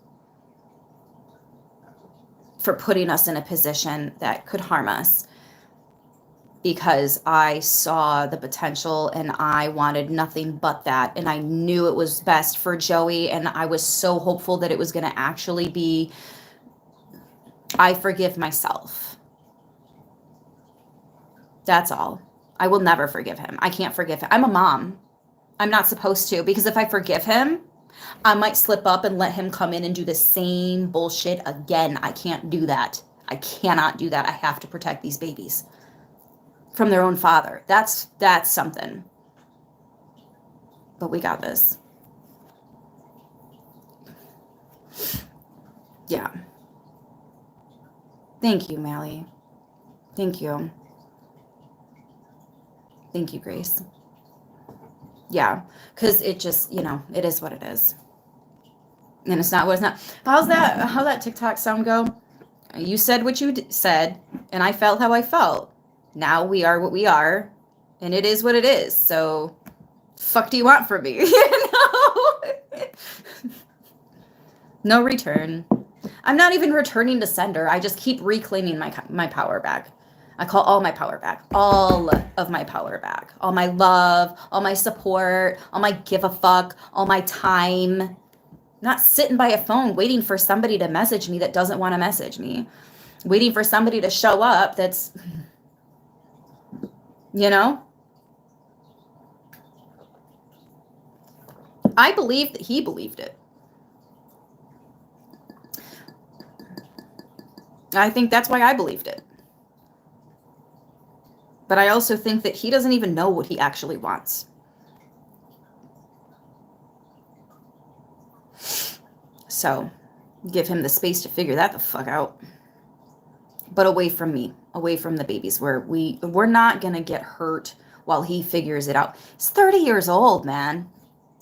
for putting us in a position that could harm us. because I saw the potential and I wanted nothing but that. And I knew it was best for Joey. And I was so hopeful that it was going to actually be, I forgive myself. That's all. I will never forgive him. I can't forgive him. I'm a mom. I'm not supposed to, because if I forgive him, I might slip up and let him come in and do the same bullshit again. I can't do that. I cannot do that. I have to protect these babies from their own father. That's something. But we got this. Yeah. Thank you, Mally. Thank you. Thank you, Grace. Yeah, because it just, it is what it is. And it's not what it's not. How's that TikTok sound go? You said what you said, and I felt how I felt. Now we are what we are, and it is what it is. So, fuck do you want from me? No return. I'm not even returning to sender. I just keep reclaiming my power back. I call all my power back. All of my power back. All my love, all my support, all my give a fuck, all my time. Not sitting by a phone waiting for somebody to message me that doesn't want to message me. Waiting for somebody to show up that's, I believe that he believed it. I think that's why I believed it. But I also think that he doesn't even know what he actually wants. So give him the space to figure that the fuck out. But away from me, away from the babies, where we're not going to get hurt while he figures it out. He's 30 years old, man.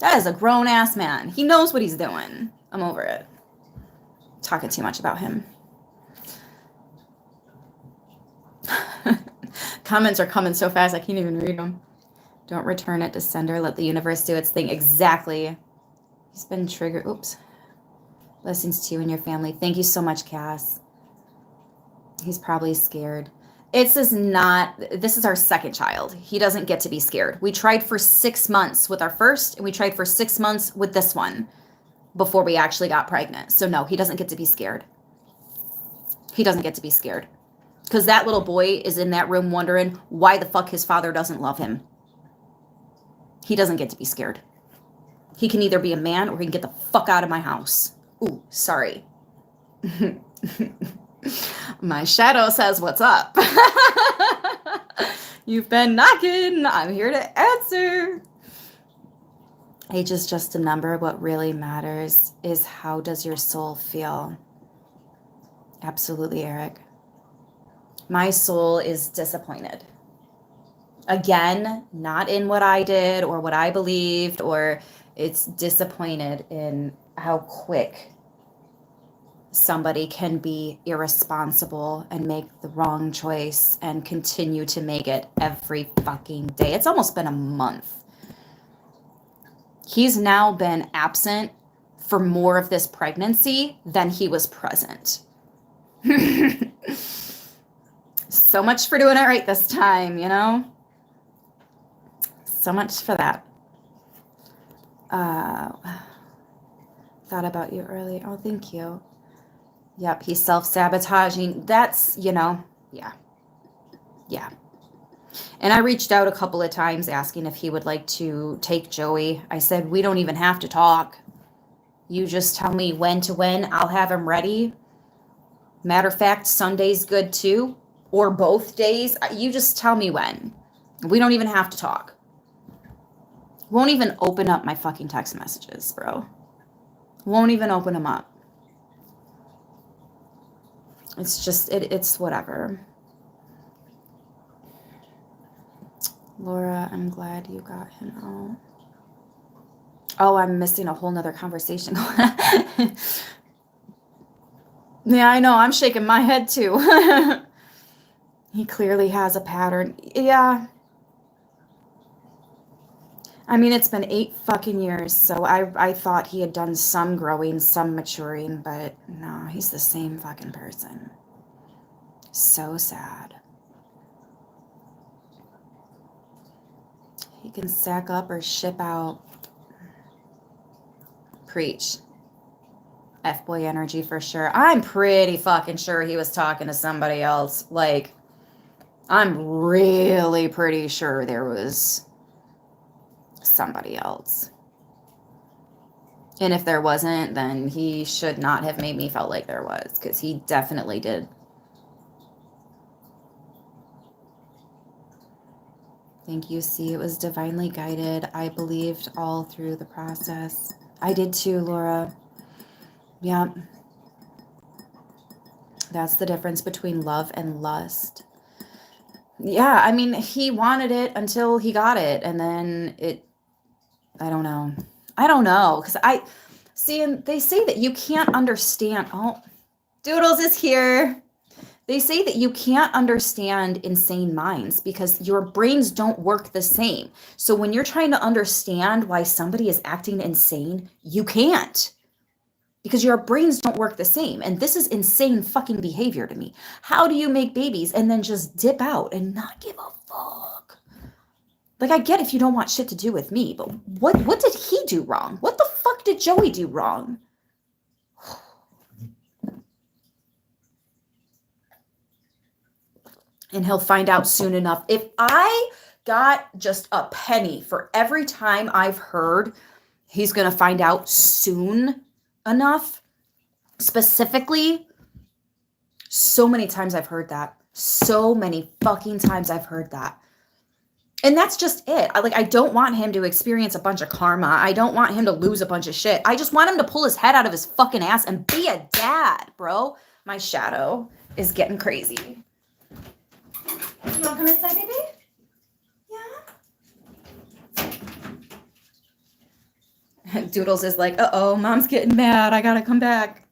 That is a grown-ass man. He knows what he's doing. I'm over it. Talking too much about him. Comments are coming so fast I can't even read them. Don't return it to sender. Let the universe do its thing. Exactly. He's been triggered. Oops. Blessings to you and your family. Thank you so much, Cass. He's probably scared. This is our second child. He doesn't get to be scared. We tried for 6 months with our first, and we tried for 6 months with this one before we actually got pregnant. So no, he doesn't get to be scared. He doesn't get to be scared. Because that little boy is in that room wondering why the fuck his father doesn't love him. He doesn't get to be scared. He can either be a man or he can get the fuck out of my house. Ooh, sorry. My shadow says, what's up? You've been knocking. I'm here to answer. Age is just a number. What really matters is how does your soul feel? Absolutely, Eric. My soul is disappointed. Again, not in what I did or what I believed, or it's disappointed in how quick somebody can be irresponsible and make the wrong choice and continue to make it every fucking day. It's almost been a month. He's now been absent for more of this pregnancy than he was present. So much for doing it right this time, So much for that. Thought about you early. Oh, thank you. Yep, he's self-sabotaging. That's, yeah. And I reached out a couple of times asking if he would like to take Joey. I said, we don't even have to talk. You just tell me when to when. I'll have him ready. Matter of fact, Sunday's good too. Or both days. You just tell me when. We don't even have to talk. Won't even open up my fucking text messages, bro. Won't even open them up. It's just, it's whatever. Laura, I'm glad you got him out. Oh, I'm missing a whole nother conversation. Yeah, I know. I'm shaking my head too. He clearly has a pattern. Yeah. I mean, it's been 8 fucking years, so I thought he had done some growing, some maturing, but no, he's the same fucking person. So sad. He can sack up or ship out. Preach. F-boy energy for sure. I'm pretty fucking sure he was talking to somebody else. Like, I'm really pretty sure there was somebody else. And if there wasn't, then he should not have made me feel like there was, because he definitely did. Thank you, C. It was divinely guided. I believed all through the process. I did too, Laura. Yeah. That's the difference between love and lust. Yeah, I mean, he wanted it until he got it, and then I don't know. Because and they say that you can't understand. Oh, Doodles is here. They say that you can't understand insane minds because your brains don't work the same. So when you're trying to understand why somebody is acting insane, you can't. Because your brains don't work the same. And this is insane fucking behavior to me. How do you make babies and then just dip out and not give a fuck? Like, I get if you don't want shit to do with me, but what did he do wrong? What the fuck did Joey do wrong? And he'll find out soon enough. If I got just a penny for every time I've heard he's going to find out soon enough, specifically, so many times I've heard that. So many fucking times I've heard that. And that's just it. I don't want him to experience a bunch of karma. I don't want him to lose a bunch of shit. I just want him to pull his head out of his fucking ass and be a dad, bro. My shadow is getting crazy. You want to come inside, baby? Yeah? Doodles is like, uh-oh, mom's getting mad. I gotta come back.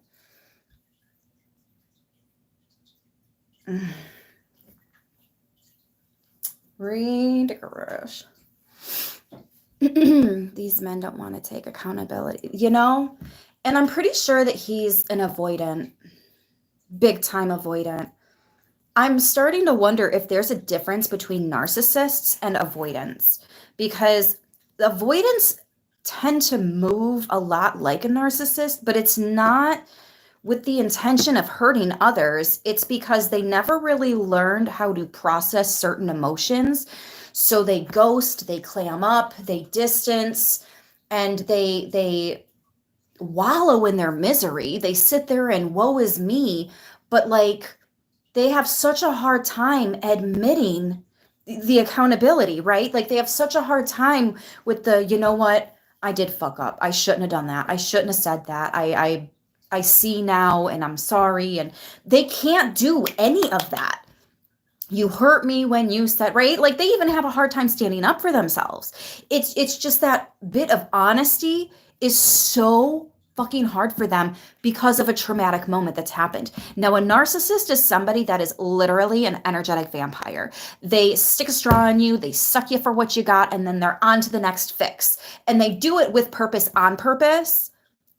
Ridiculous. These men don't want to take accountability, And I'm pretty sure that he's an avoidant, big time avoidant. I'm starting to wonder if there's a difference between narcissists and avoidants, because avoidants tend to move a lot like a narcissist, but it's not with the intention of hurting others. It's because they never really learned how to process certain emotions. So they ghost, they clam up, they distance, and they wallow in their misery. They sit there and woe is me, but they have such a hard time admitting the accountability, right? They have such a hard time with the, you know what, I did fuck up. I shouldn't have done that. I shouldn't have said that. I see now and I'm sorry. And they can't do any of that. You hurt me when you said, right? They even have a hard time standing up for themselves. It's just that bit of honesty is so fucking hard for them because of a traumatic moment that's happened. Now, a narcissist is somebody that is literally an energetic vampire. They stick a straw in you, they suck you for what you got, and then they're on to the next fix. And they do it with purpose, on purpose,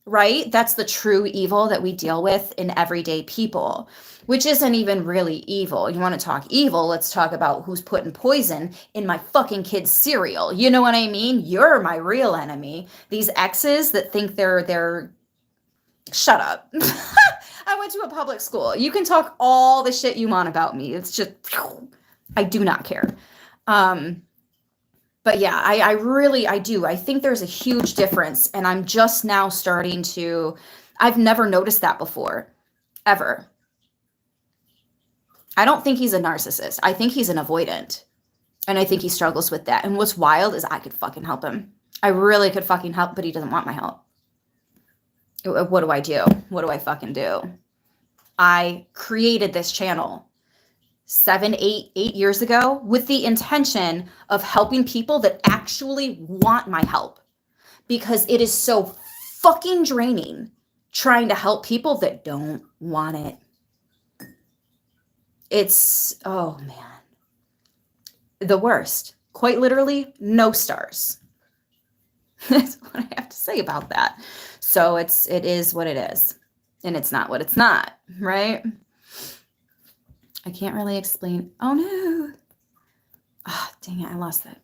right? That's the true evil that we deal with in everyday people, which isn't even really evil. You want to talk evil? Let's talk about who's putting poison in my fucking kid's cereal. You know what I mean? You're my real enemy. These exes that think they're shut up. I went to a public school. You can talk all the shit you want about me. It's just, I do not care. But yeah, I do. I think there's a huge difference. And I'm just now starting to, I've never noticed that before, ever. I don't think he's a narcissist. I think he's an avoidant. And I think he struggles with that. And what's wild is I could fucking help him. I really could fucking help, but he doesn't want my help. What do I do? What do I fucking do? I created this channel 8 years ago with the intention of helping people that actually want my help, because it is so fucking draining trying to help people that don't want it. It's, oh man, the worst. Quite literally, no stars. That's what I have to say about that. So it is what it is, and it's not what it's not, right? I can't really explain. Oh no. Oh, dang it. I lost that.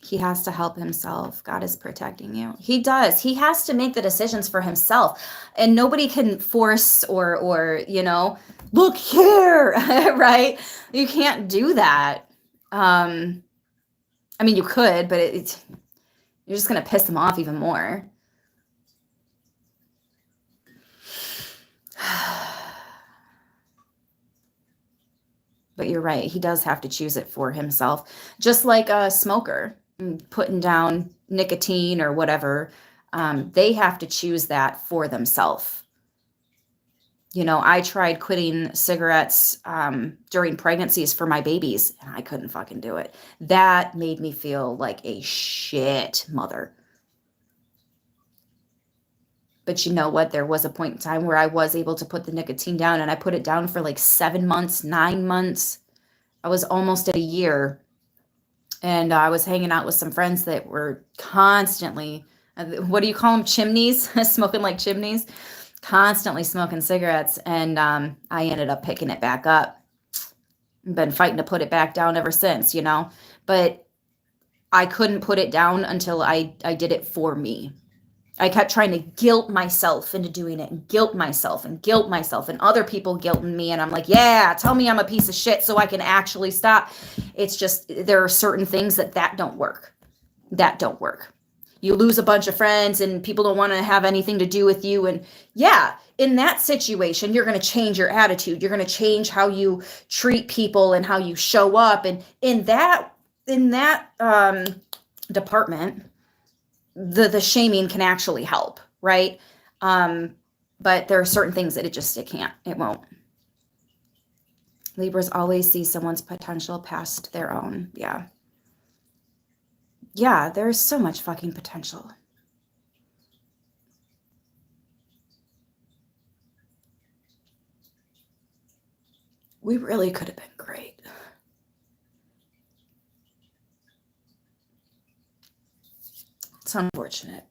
He has to help himself. God is protecting you. He does. He has to make the decisions for himself. And nobody can force or look here, right? You can't do that. I mean, you could, but you're just going to piss him off even more. But you're right. He does have to choose it for himself. Just like a smoker putting down nicotine or whatever. They have to choose that for themselves. I tried quitting cigarettes during pregnancies for my babies, and I couldn't fucking do it. That made me feel like a shit mother. But you know what? There was a point in time where I was able to put the nicotine down, and I put it down for like 7 months, 9 months. I was almost at a year. And I was hanging out with some friends that were constantly, what do you call them? Chimneys, smoking like chimneys, constantly smoking cigarettes. And I ended up picking it back up. Been fighting to put it back down ever since, but I couldn't put it down until I did it for me. I kept trying to guilt myself into doing it, and guilt myself and other people guilting me. And I'm like, yeah, tell me I'm a piece of shit so I can actually stop. It's just, there are certain things that don't work. That don't work. You lose a bunch of friends and people don't want to have anything to do with you. And yeah, in that situation, you're going to change your attitude. You're going to change how you treat people and how you show up. And in that department, the shaming can actually help, right? But there are certain things that it won't. Libras always see someone's potential past their own. Yeah, there's so much fucking potential. We really could have been great. It's unfortunate.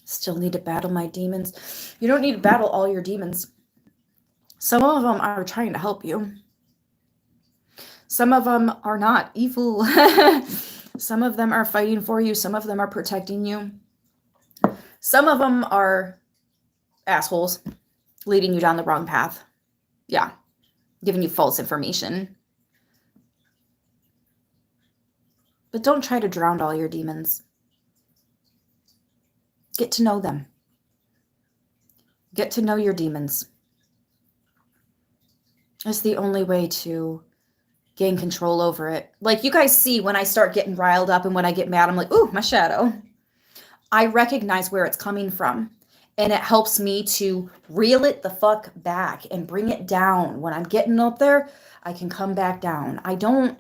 Still need to battle my demons. You don't need to battle all your demons. Some of them are trying to help you. Some of them are not evil. Some of them are fighting for you. Some of them are protecting you. Some of them are assholes leading you down the wrong path. Yeah. Giving you false information. But don't try to drown all your demons. Get to know them. Get to know your demons. It's the only way to gain control over it. Like you guys see when I start getting riled up and when I get mad, I'm like, ooh, my shadow. I recognize where it's coming from. And it helps me to reel it the fuck back and bring it down. When I'm getting up there, I can come back down. I don't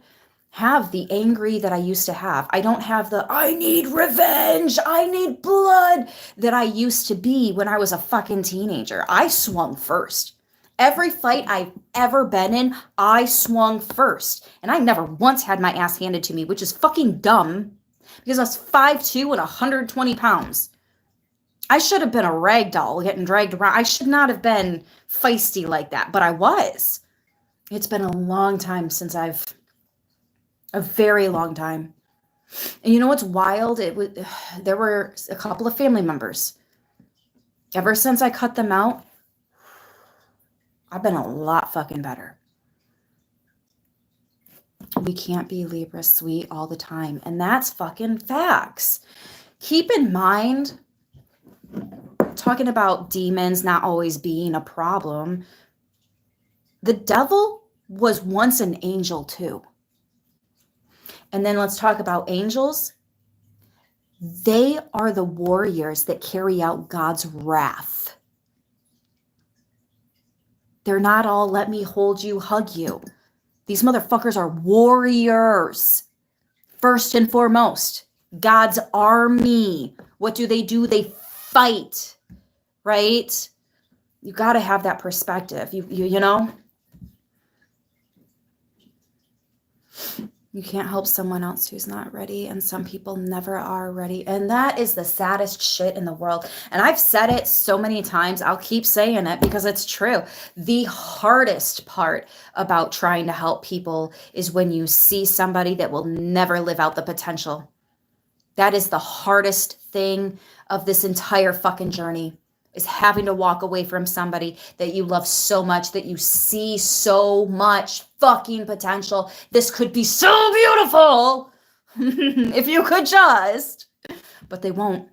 have the angry that I used to have. I don't have the, I need revenge, I need blood that I used to be when I was a fucking teenager. I swung first. Every fight I've ever been in, I swung first. And I never once had my ass handed to me, which is fucking dumb because I was 5'2" and 120 pounds. I should have been a rag doll getting dragged around. I should not have been feisty like that, but I was. It's been a long time since a very long time. And you know what's wild? There were a couple of family members. Ever since I cut them out, I've been a lot fucking better. We can't be Libra sweet all the time. And that's fucking facts. Keep in mind, talking about demons not always being a problem, the devil was once an angel too. And then let's talk about angels. They are the warriors that carry out God's wrath. They're not all let me hold you, hug you. These motherfuckers are warriors. First and foremost, God's army. What do? They fight, right? You got to have that perspective. You know? You can't help someone else who's not ready, and some people never are ready. And that is the saddest shit in the world. And I've said it so many times. I'll keep saying it because it's true. The hardest part about trying to help people is when you see somebody that will never live out the potential. That is the hardest thing of this entire fucking journey, is having to walk away from somebody that you love so much, that you see so much fucking potential. This could be so beautiful if you could just, but they won't.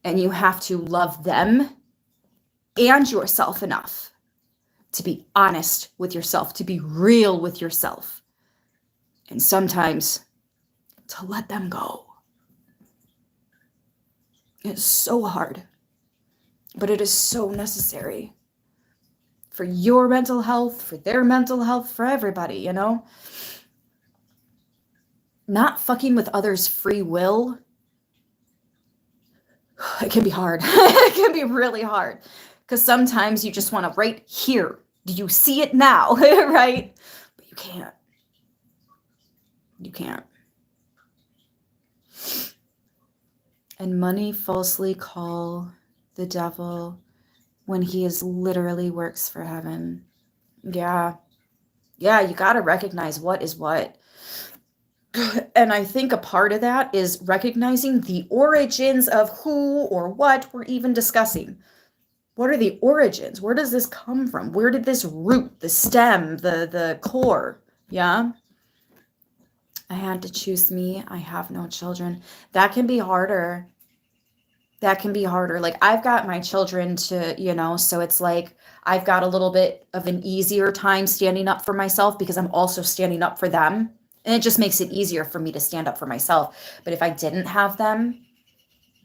And you have to love them and yourself enough to be honest with yourself, to be real with yourself, and sometimes to let them go. It's so hard, but it is so necessary for your mental health, for their mental health, for everybody, you know? Not fucking with others' free will, it can be hard. It can be really hard, because sometimes you just want to right here. Do you see it now? Right? But you can't. You can't. And money falsely call the devil when he is literally works for heaven. Yeah. Yeah, you got to recognize what is what. And I think a part of that is recognizing the origins of who or what we're even discussing. What are the origins? Where does this come from? Where did this root, the stem, the core? Yeah. I had to choose me. I have no children. That can be harder. That can be harder. Like, I've got my children to, you know, so it's like I've got a little bit of an easier time standing up for myself because I'm also standing up for them. And it just makes it easier for me to stand up for myself. But if I didn't have them,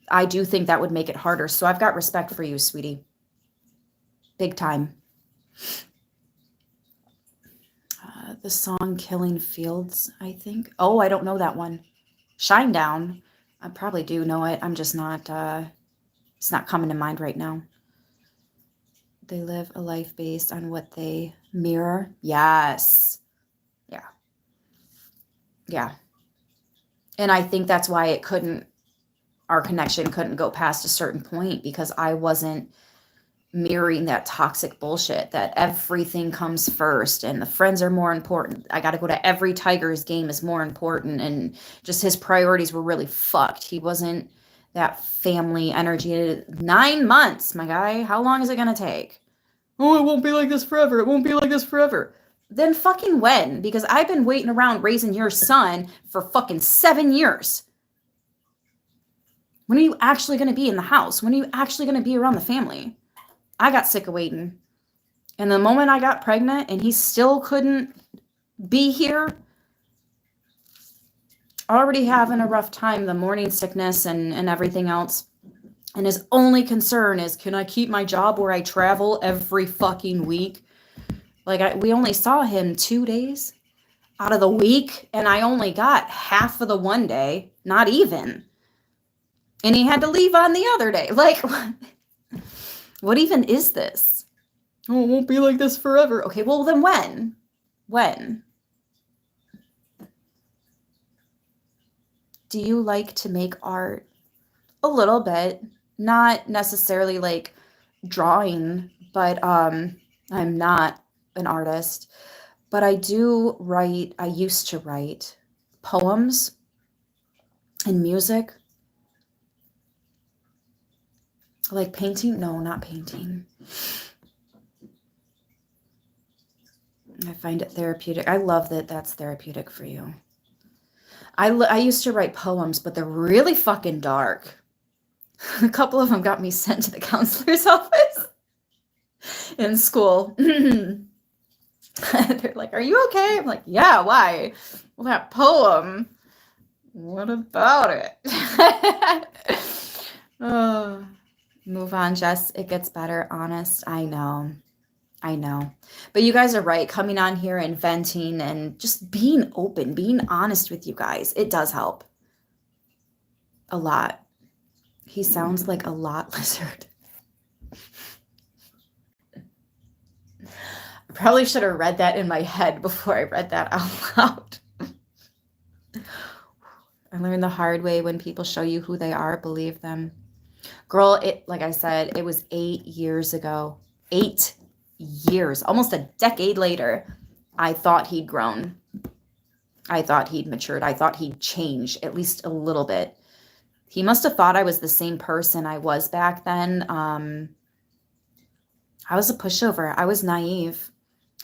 I do think that would make it harder. So I've got respect for you, sweetie. Big time. The song Killing Fields, I think. Oh, I don't know that one. Shinedown. I probably do know it. I'm just not, it's not coming to mind right now. They live a life based on what they mirror. Yes. Yeah. Yeah. And I think that's why our connection couldn't go past a certain point, because I wasn't mirroring that toxic bullshit that everything comes first and the friends are more important. I got to go to every Tigers game is more important. And just his priorities were really fucked. He wasn't that family energy. 9 months, my guy. How long is it going to take? Oh, it won't be like this forever. It won't be like this forever. Then fucking when? Because I've been waiting around raising your son for fucking 7 years. When are you actually going to be in the house? When are you actually going to be around the family? I got sick of waiting. And the moment I got pregnant and he still couldn't be here, already having a rough time, the morning sickness and everything else. And his only concern is, can I keep my job where I travel every fucking week? Like, we only saw him 2 days out of the week, and I only got half of the one day, not even. And he had to leave on the other day. Like, what even is this? Oh, it won't be like this forever. Okay, well then when? When? Do you like to make art? A little bit. Not necessarily like drawing, but I'm not an artist. But I do write, I used to write poems and music. Like painting? No, not painting. I find it therapeutic. I love that that's therapeutic for you. I used to write poems, but they're really fucking dark. A couple of them got me sent to the counselor's office in school. They're like, are you okay? I'm like, yeah, why? Well, that poem. What about it? Oh, move on, Jess. It gets better. Honest. I know. But you guys are right. Coming on here and venting and just being open, being honest with you guys, it does help. A lot. He sounds like a lot lizard. Probably should have read that in my head before I read that out loud. I learned the hard way, when people show you who they are, believe them. Girl, like I said, it was 8 years ago. 8 years, almost a decade later. I thought he'd grown. I thought he'd matured. I thought he'd changed at least a little bit. He must have thought I was the same person I was back then. I was a pushover. I was naive.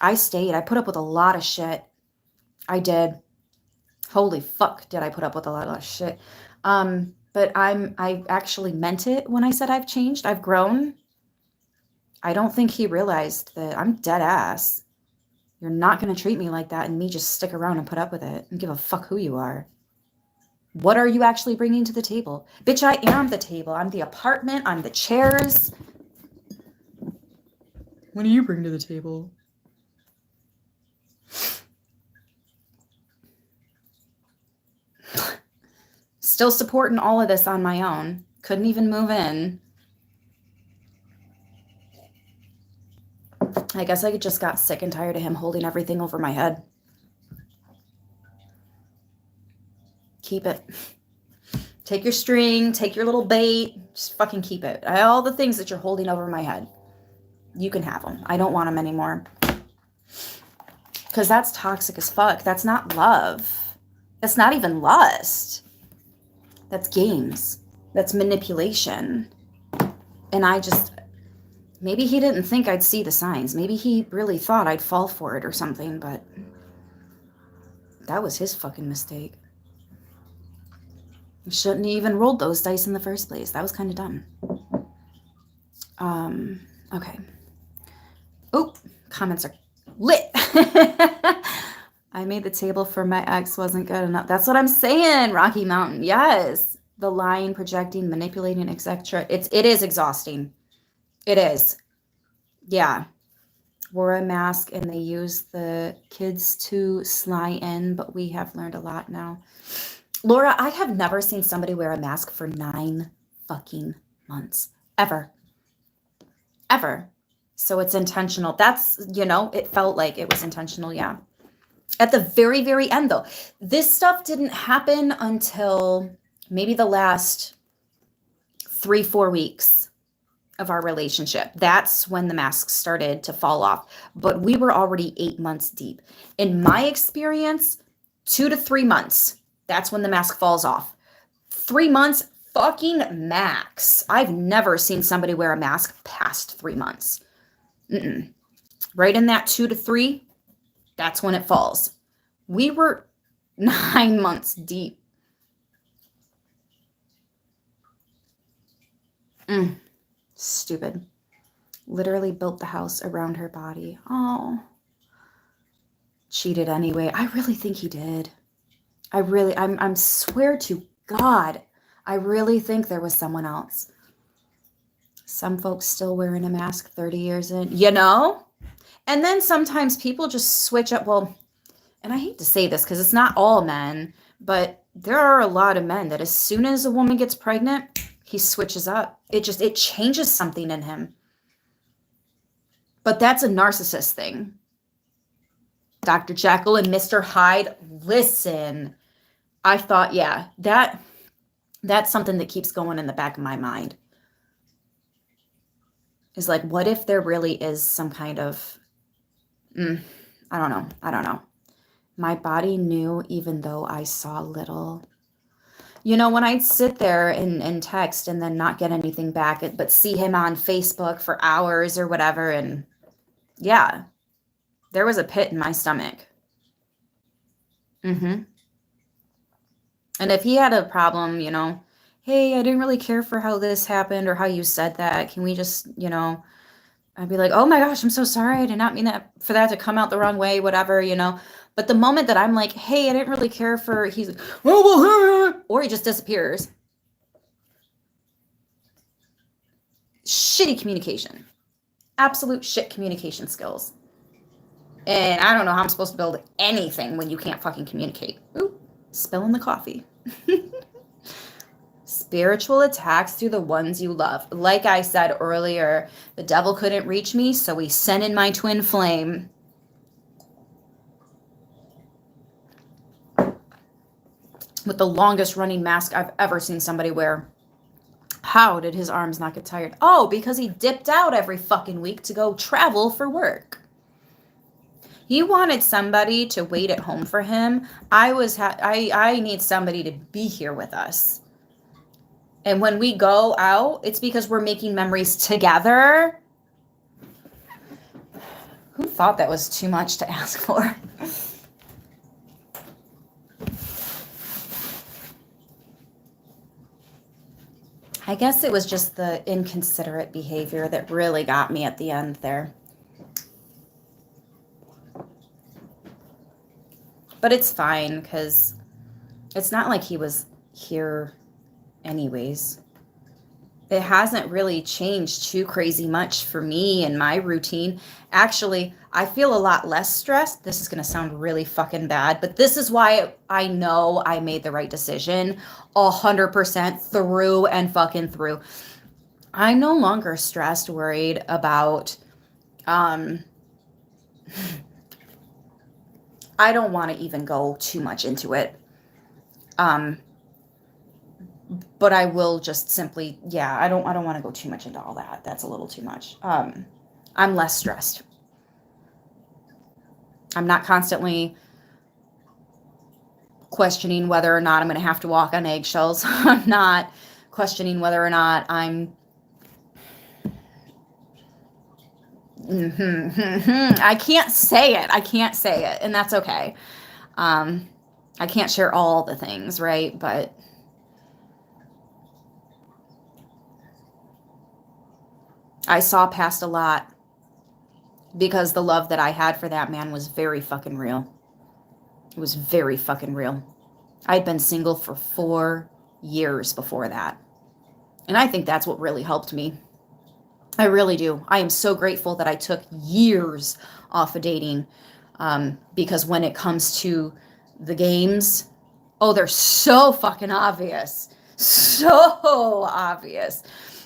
I stayed. I put up with a lot of shit. I did. Holy fuck, did I put up with a lot of shit. But I actually meant it when I said I've changed. I've grown. I don't think he realized that I'm dead ass. You're not going to treat me like that and me just stick around and put up with it and give a fuck who you are. What are you actually bringing to the table? Bitch, I am the table. I'm the apartment. I'm the chairs. What do you bring to the table? Still supporting all of this on my own. Couldn't even move in. I guess I just got sick and tired of him holding everything over my head. Keep it. Take your string, take your little bait, just fucking keep it. All the things that you're holding over my head, you can have them. I don't want them anymore. Because that's toxic as fuck. That's not love. That's not even lust. That's games. That's manipulation. And maybe he didn't think I'd see the signs. Maybe he really thought I'd fall for it or something, but that was his fucking mistake. I shouldn't have even rolled those dice in the first place. That was kind of dumb. Okay. Oh, comments are lit. I made the table for my ex, wasn't good enough. That's what I'm saying, Rocky Mountain. Yes. The lying, projecting, manipulating, etc. It is exhausting. It is. Yeah. Wore a mask and they use the kids to sly in, but we have learned a lot now. Laura, I have never seen somebody wear a mask for 9 fucking months. Ever. Ever. So it's intentional. That's, it felt like it was intentional, yeah. At the very, very end, though. This stuff didn't happen until maybe the last 3-4 weeks of our relationship. That's when the masks started to fall off. But we were already 8 months deep. In my experience, 2 to 3 months. That's when the mask falls off. 3 months, fucking max. I've never seen somebody wear a mask past 3 months. Right in that 2 to 3, that's when it falls. We were 9 months deep. Stupid. Literally built the house around her body. Oh. Cheated anyway. I really think he did. I'm swear to God, I really think there was someone else. Some folks still wearing a mask 30 years in, And then sometimes people just switch up. Well, and I hate to say this because it's not all men, but there are a lot of men that as soon as a woman gets pregnant, he switches up. It changes something in him. But that's a narcissist thing. Dr. Jekyll and Mr. Hyde, listen. I thought, yeah, that's something that keeps going in the back of my mind. Is like, what if there really is some kind of, I don't know. My body knew even though I saw little. When I'd sit there and text and then not get anything back, but see him on Facebook for hours or whatever, and yeah, there was a pit in my stomach. And if he had a problem, hey, I didn't really care for how this happened or how you said that. Can we just, I'd be like, oh my gosh, I'm so sorry. I did not mean for that to come out the wrong way, whatever, But the moment that I'm like, hey, I didn't really care for, he's like, or he just disappears. Shitty communication. Absolute shit communication skills. And I don't know how I'm supposed to build anything when you can't fucking communicate. Ooh, spilling the coffee. Spiritual attacks through the ones you love. Like I said earlier, the devil couldn't reach me, so he sent in my twin flame. with the longest running mask I've ever seen somebody wear. How did his arms not get tired? Oh, because he dipped out every fucking week to go travel for work. He wanted somebody to wait at home for him. I need somebody to be here with us. And when we go out, it's because we're making memories together. Who thought that was too much to ask for? I guess it was just the inconsiderate behavior that really got me at the end there. But it's fine, because it's not like he was here anyways. It hasn't really changed too crazy much for me and my routine. Actually, I feel a lot less stressed. This is going to sound really fucking bad, but this is why I know I made the right decision 100% through and fucking through. I'm no longer stressed, worried about, I don't want to even go too much into it. But I will just simply, I don't want to go too much into all that. That's a little too much. I'm less stressed. I'm not constantly questioning whether or not I'm going to have to walk on eggshells. I'm not questioning whether or not I'm I can't say it, and that's okay. I can't share all the things, right? But I saw past a lot because the love that I had for that man was very fucking real. It was very fucking real. I'd been single for 4 years before that. And I think that's what really helped me. I really do. I am so grateful that I took years off of dating, because when it comes to the games, oh, they're so fucking obvious. So obvious.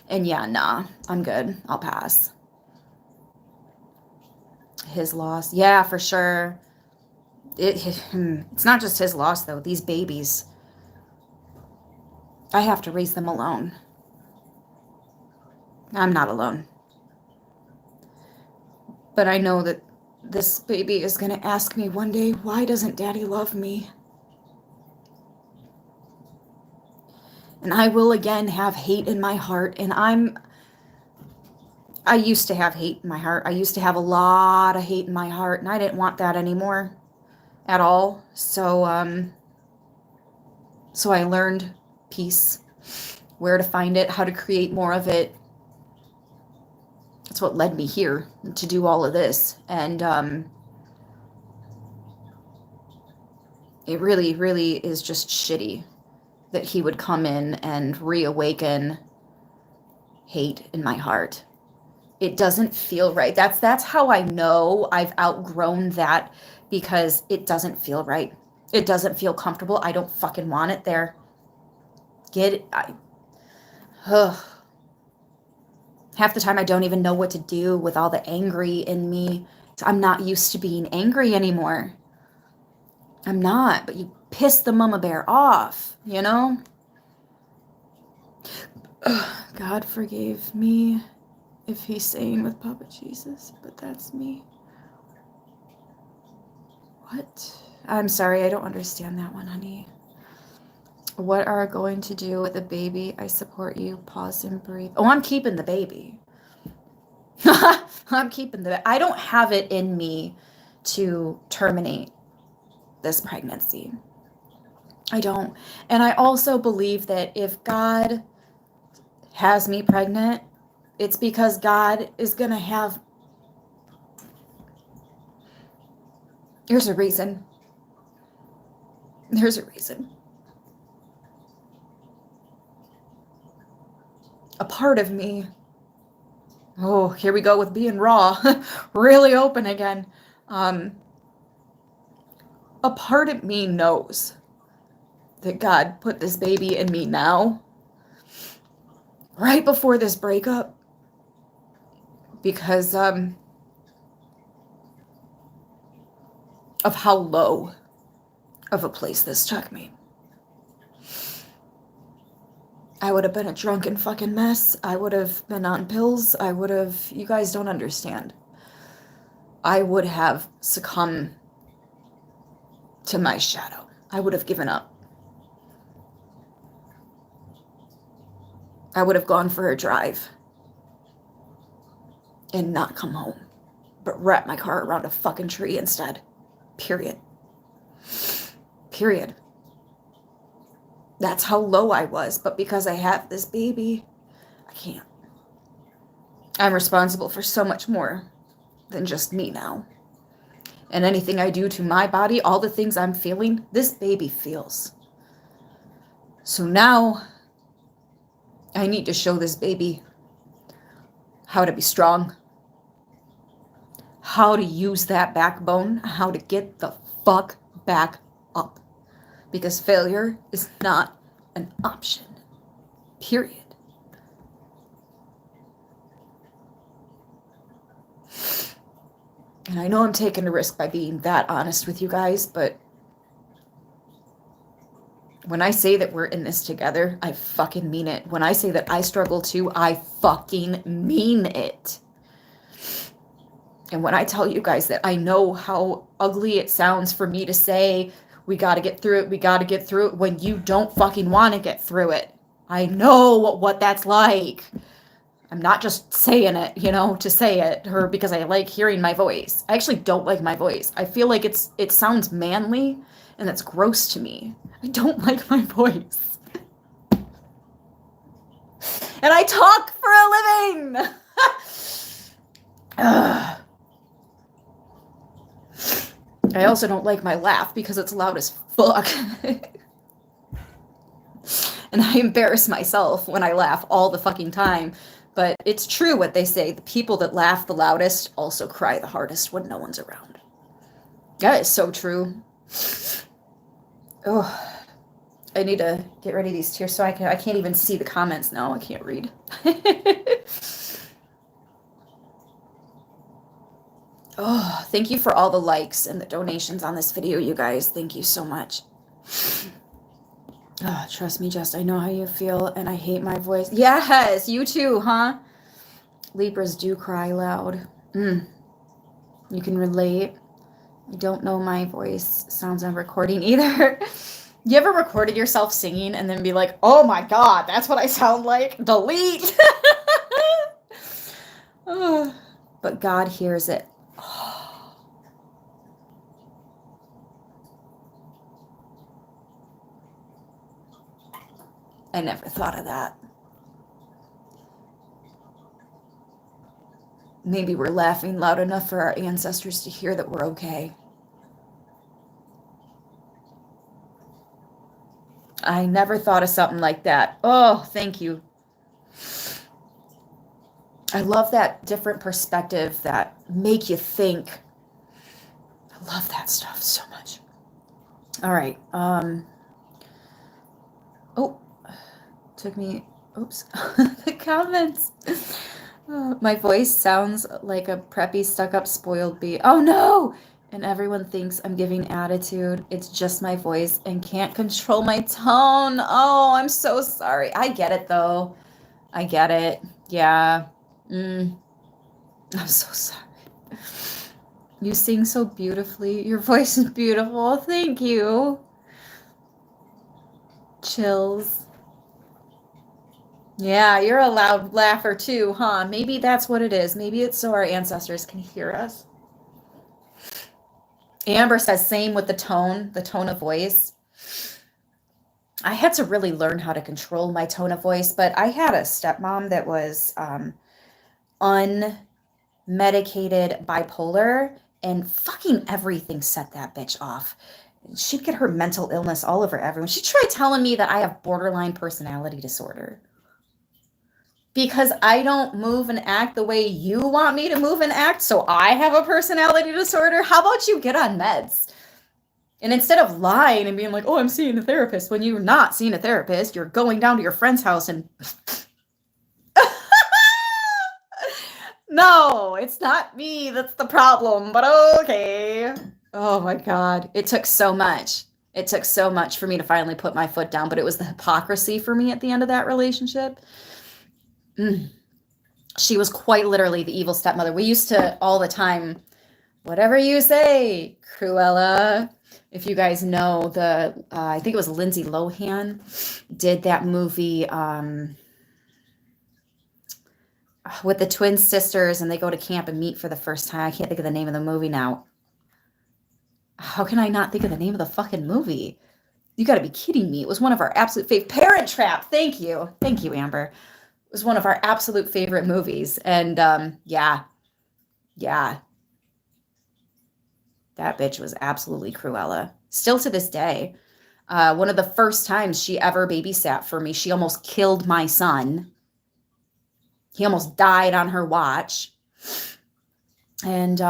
And yeah, nah, I'm good. I'll pass. His loss. Yeah, for sure. It's not just his loss, though. These babies. I have to raise them alone. I'm not alone. But I know that this baby is going to ask me one day, why doesn't Daddy love me? And I will again have hate in my heart. And I used to have hate in my heart. I used to have a lot of hate in my heart, and I didn't want that anymore at all. So I learned peace, where to find it, how to create more of it. That's what led me here to do all of this. And it really, really is just shitty that he would come in and reawaken hate in my heart. It doesn't feel right. That's how I know I've outgrown that, because it doesn't feel right. It doesn't feel comfortable. I don't fucking want it there. Half the time I don't even know what to do with all the angry in me. I'm not used to being angry anymore. I'm not, but you piss the mama bear off, you know? God forgave me if he's saying with Papa Jesus, but that's me. What? I'm sorry, I don't understand that one, honey. What are going to do with the baby? I support you. Pause and breathe. Oh, I'm keeping the baby. I don't have it in me to terminate this pregnancy. I don't. And I also believe that if God has me pregnant, it's because God is going to have... There's a reason. There's a reason. A part of me... Oh, here we go with being raw. Really open again. A part of me knows that God put this baby in me now, right before this breakup, because of how low of a place this took me. I would have been a drunken fucking mess. I would have been on pills. You guys don't understand. I would have succumbed to my shadow. I would have given up. I would have gone for a drive and not come home, but wrap my car around a fucking tree instead. Period. Period. That's how low I was, but because I have this baby, I can't. I'm responsible for so much more than just me now. And anything I do to my body, all the things I'm feeling, this baby feels. So now I need to show this baby how to be strong, how to use that backbone, how to get the fuck back up. Because failure is not an option. Period. And I know I'm taking a risk by being that honest with you guys, but when I say that we're in this together, I fucking mean it. When I say that I struggle too, I fucking mean it. And when I tell you guys that I know how ugly it sounds for me to say, we got to get through it, we got to get through it, when you don't fucking want to get through it. I know what that's like. I'm not just saying it, to say it, or because I like hearing my voice. I actually don't like my voice. I feel like it sounds manly, and that's gross to me. I don't like my voice. And I talk for a living! I also don't like my laugh because it's loud as fuck. And I embarrass myself when I laugh all the fucking time. But it's true what they say. The people that laugh the loudest also cry the hardest when no one's around. That is so true. Oh, I need to get rid of these tears so I can't even see the comments now. I can't read. Oh, thank you for all the likes and the donations on this video, you guys. Thank you so much. Oh, trust me, Jess, I know how you feel, and I hate my voice. Yes, you too, huh? Libras do cry loud. You can relate. I don't know my voice sounds on recording either. You ever recorded yourself singing and then be like, oh my God, that's what I sound like? Delete! Oh, but God hears it. Oh. I never thought of that. Maybe we're laughing loud enough for our ancestors to hear that we're okay. I never thought of something like that. Oh, thank you. I love that different perspective that make you think. I love that stuff so much. All right. Oh, took me. Oops. The comments. My voice sounds like a preppy, stuck-up, spoiled bee. Oh, no! And everyone thinks I'm giving attitude. It's just my voice and can't control my tone. Oh, I'm so sorry. I get it, though. I get it. Yeah. I'm so sorry. You sing so beautifully. Your voice is beautiful. Thank you. Chills. Yeah, you're a loud laugher too, huh? Maybe that's what it is. Maybe it's so our ancestors can hear us. Amber says same with the tone of voice. I had to really learn how to control my tone of voice, but I had a stepmom that was unmedicated bipolar, and fucking everything set that bitch off. She'd get her mental illness all over everyone. She tried telling me that I have borderline personality disorder. Because I don't move and act the way you want me to move and act, so I have a personality disorder. How about you get on meds? And instead of lying and being like, oh, I'm seeing a therapist, when you're not seeing a therapist, you're going down to your friend's house and... No, it's not me that's the problem, but okay. Oh my God. It took so much. It took so much for me to finally put my foot down, but it was the hypocrisy for me at the end of that relationship. She was quite literally the evil stepmother. We used to all the time, whatever you say, Cruella. If you guys know I think it was Lindsay Lohan did that movie with the twin sisters, and they go to camp and meet for the first time. I can't think of the name of the movie now. How can I not think of the name of the fucking movie? You got to be kidding me. It was one of our absolute favorite. Parent Trap. Thank you. Thank you, Amber. It was one of our absolute favorite movies. And yeah. That bitch was absolutely Cruella. Still to this day. One of the first times she ever babysat for me, she almost killed my son. He almost died on her watch. And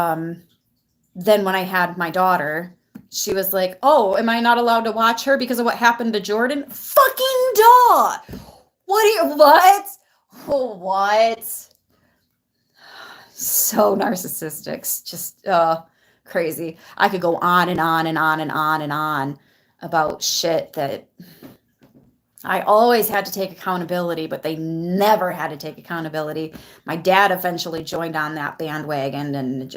then when I had my daughter, she was like, oh, am I not allowed to watch her because of what happened to Jordan? Fucking duh! What? Oh, what? So narcissistic. Just crazy. I could go on and on and on and on and on about shit that I always had to take accountability, but they never had to take accountability. My dad eventually joined on that bandwagon, and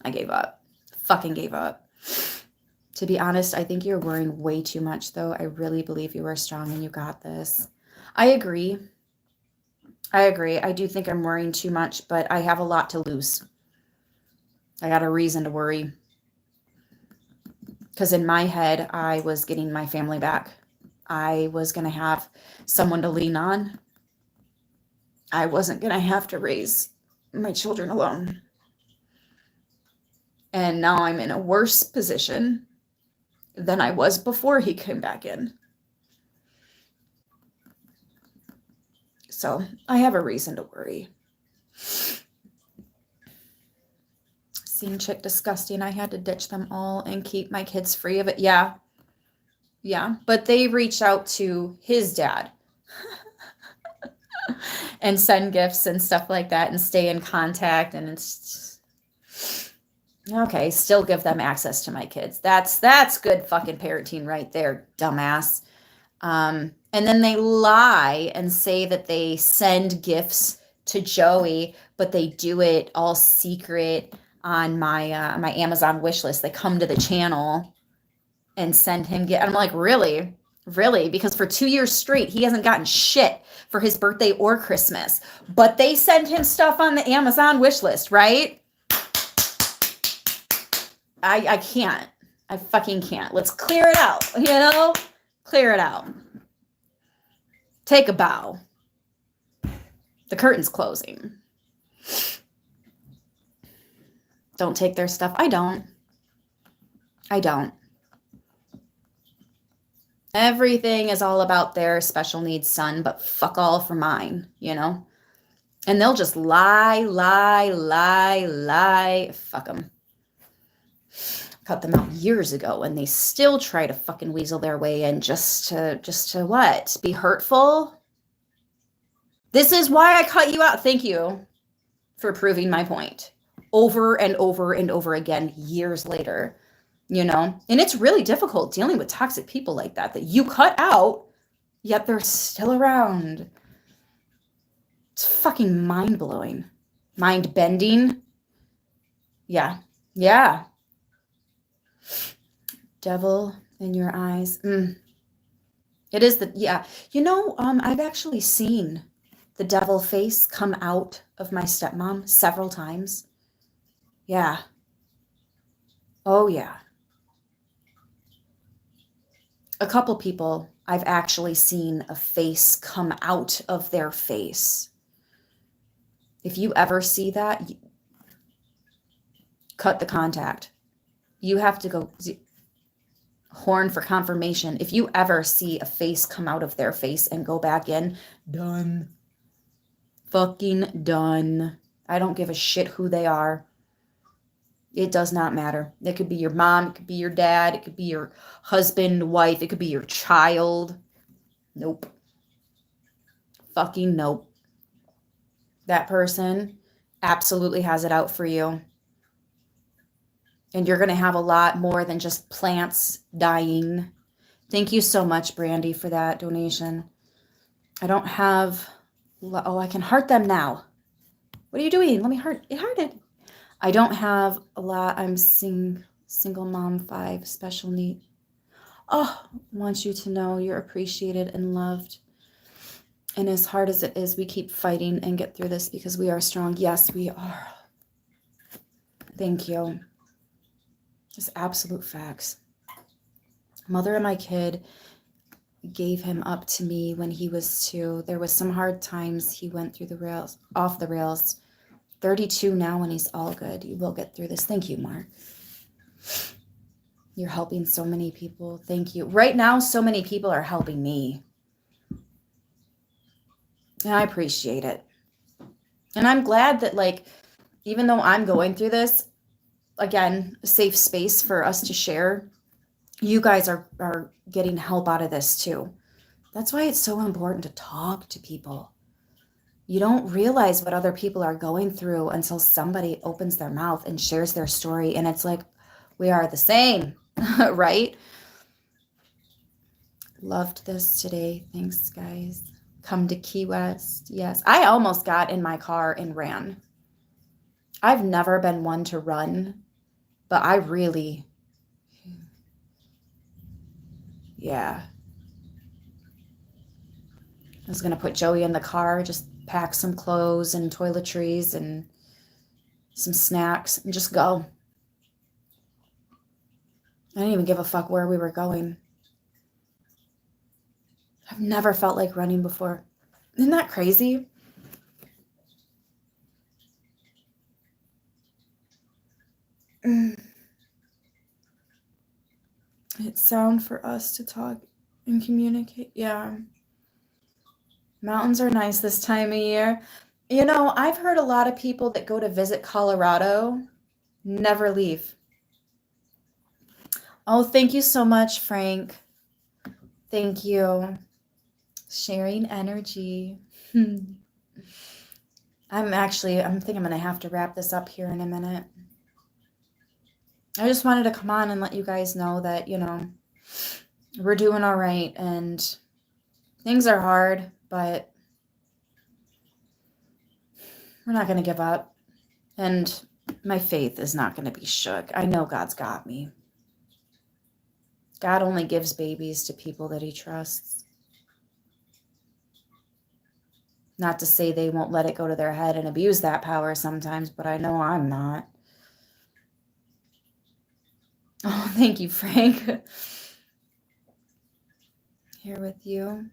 I gave up. Fucking gave up. To be honest, I think you're worrying way too much, though. I really believe you are strong and you got this. I agree. I do think I'm worrying too much, but I have a lot to lose. I got a reason to worry. Because in my head, I was getting my family back. I was going to have someone to lean on. I wasn't going to have to raise my children alone. And now I'm in a worse position than I was before he came back in. So I have a reason to worry. Scene chick disgusting. I had to ditch them all and keep my kids free of it. Yeah. But they reach out to his dad and send gifts and stuff like that and stay in contact. And it's okay. Still give them access to my kids. That's good fucking parenting right there, dumbass. And then they lie and say that they send gifts to Joey, but they do it all secret on my my Amazon wish list. They come to the channel and send him gifts. I'm like, really? Because for 2 years straight, he hasn't gotten shit for his birthday or Christmas, but they send him stuff on the Amazon wish list, right? I can't. I fucking can't. Let's clear it out, Clear it out. Take a bow. The curtain's closing. Don't take their stuff. I don't. Everything is all about their special needs son, but fuck all for mine, And they'll just lie. Fuck them. Cut them out years ago, and they still try to fucking weasel their way in just to what? Be hurtful? This is why I cut you out. Thank you for proving my point over and over and over again years later, And it's really difficult dealing with toxic people like that you cut out, yet they're still around. It's fucking mind-blowing. Mind-bending. Yeah. Devil in your eyes. It is I've actually seen the devil face come out of my stepmom several times. Yeah. Oh, yeah. A couple people I've actually seen a face come out of their face. If you ever see that, cut the contact. You have to go horn for confirmation. If you ever see a face come out of their face and go back in, done. Fucking done. I don't give a shit who they are. It does not matter. It could be your mom, it could be your dad, it could be your husband, wife, it could be your child. Nope. Fucking nope. That person absolutely has it out for you. And you're going to have a lot more than just plants dying. Thank you so much, Brandy, for that donation. I don't have... Oh, I can heart them now. What are you doing? Let me heart. It hearted. I don't have a lot. I'm single mom 5, special need. Oh, I want you to know you're appreciated and loved. And as hard as it is, we keep fighting and get through this because we are strong. Yes, we are. Thank you. Just absolute facts. Mother of my kid gave him up to me when he was 2. There was some hard times. He went through the rails, off the rails. 32 now and he's all good. You will get through this. Thank you, Mark. You're helping so many people. Thank you. Right now, so many people are helping me. And I appreciate it. And I'm glad that, like, even though I'm going through this, again, a safe space for us to share, you guys are getting help out of this too. That's why it's so important to talk to people. You don't realize what other people are going through until somebody opens their mouth and shares their story. And it's like, we are the same, right? Loved this today. Thanks, guys. Come to Key West. Yes. I almost got in my car and ran. I've never been one to run, but I really, yeah. I was going to put Joey in the car, just pack some clothes and toiletries and some snacks and just go. I didn't even give a fuck where we were going. I've never felt like running before. Isn't that crazy? It's sound for us to talk and communicate. Yeah. Mountains are nice this time of year. You know, I've heard a lot of people that go to visit Colorado never leave. Oh, thank you so much, Frank. Thank you. Sharing energy. I think I'm going to have to wrap this up here in a minute. I just wanted to come on and let you guys know that, you know, we're doing all right and things are hard, but we're not going to give up. And my faith is not going to be shook. I know God's got me. God only gives babies to people that he trusts. Not to say they won't let it go to their head and abuse that power sometimes, but I know I'm not. Oh, thank you, Frank. Here with you.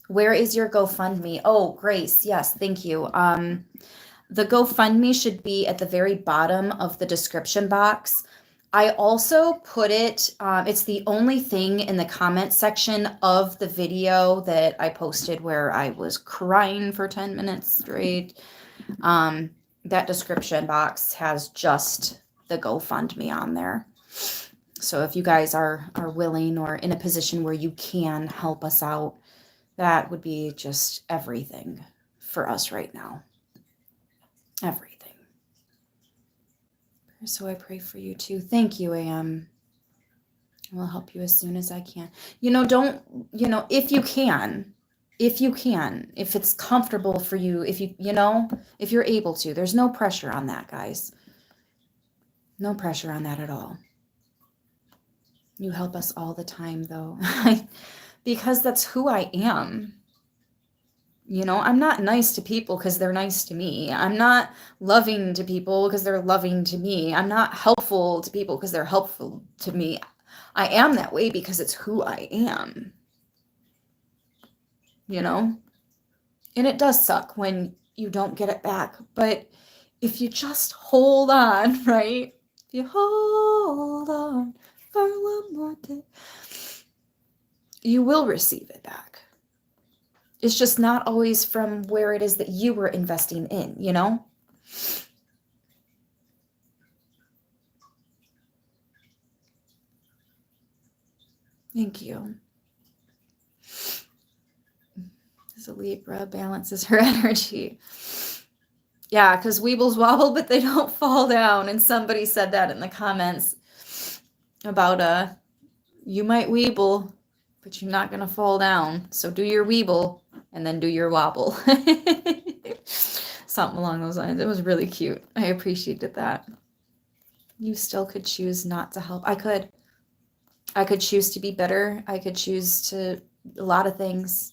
Where is your GoFundMe? Oh, Grace. Yes, thank you. The GoFundMe should be at the very bottom of the description box. I also put it, it's the only thing in the comment section of the video that I posted where I was crying for 10 minutes straight. That description box has just the GoFundMe on there. So if you guys are willing or in a position where you can help us out, that would be just everything for us right now. Everything. So I pray for you too. Thank you, AM. I'll help you as soon as I can. You know, if you can, if it's comfortable for you, if you're able to, there's no pressure on that, guys. No pressure on that at all. You help us all the time, though, because that's who I am. You know, I'm not nice to people because they're nice to me. I'm not loving to people because they're loving to me. I'm not helpful to people because they're helpful to me. I am that way because it's who I am. You know? And it does suck when you don't get it back. But if you just hold on, right? If you hold on for one more day, you will receive it back. It's just not always from where it is that you were investing in, you know? Thank you. As a Libra balances her energy. Yeah, because weebles wobble, but they don't fall down. And somebody said that in the comments. about you might weeble, but you're not gonna fall down. So do your weeble and then do your wobble. Something along those lines. It was really cute. I appreciated that. You still could choose not to help. I could. I could choose to be bitter. I could choose to a lot of things.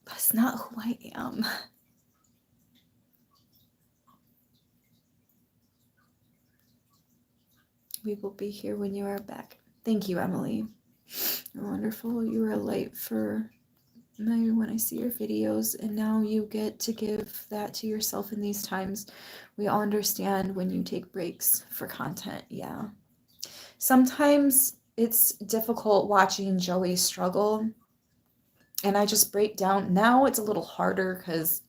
That's not who I am. We will be here when you are back. Thank you, Emily. You're wonderful. You are a light for me when I see your videos, and now you get to give that to yourself in these times. We all understand when you take breaks for content. Yeah. Sometimes it's difficult watching Joey struggle, and I just break down. Now it's a little harder because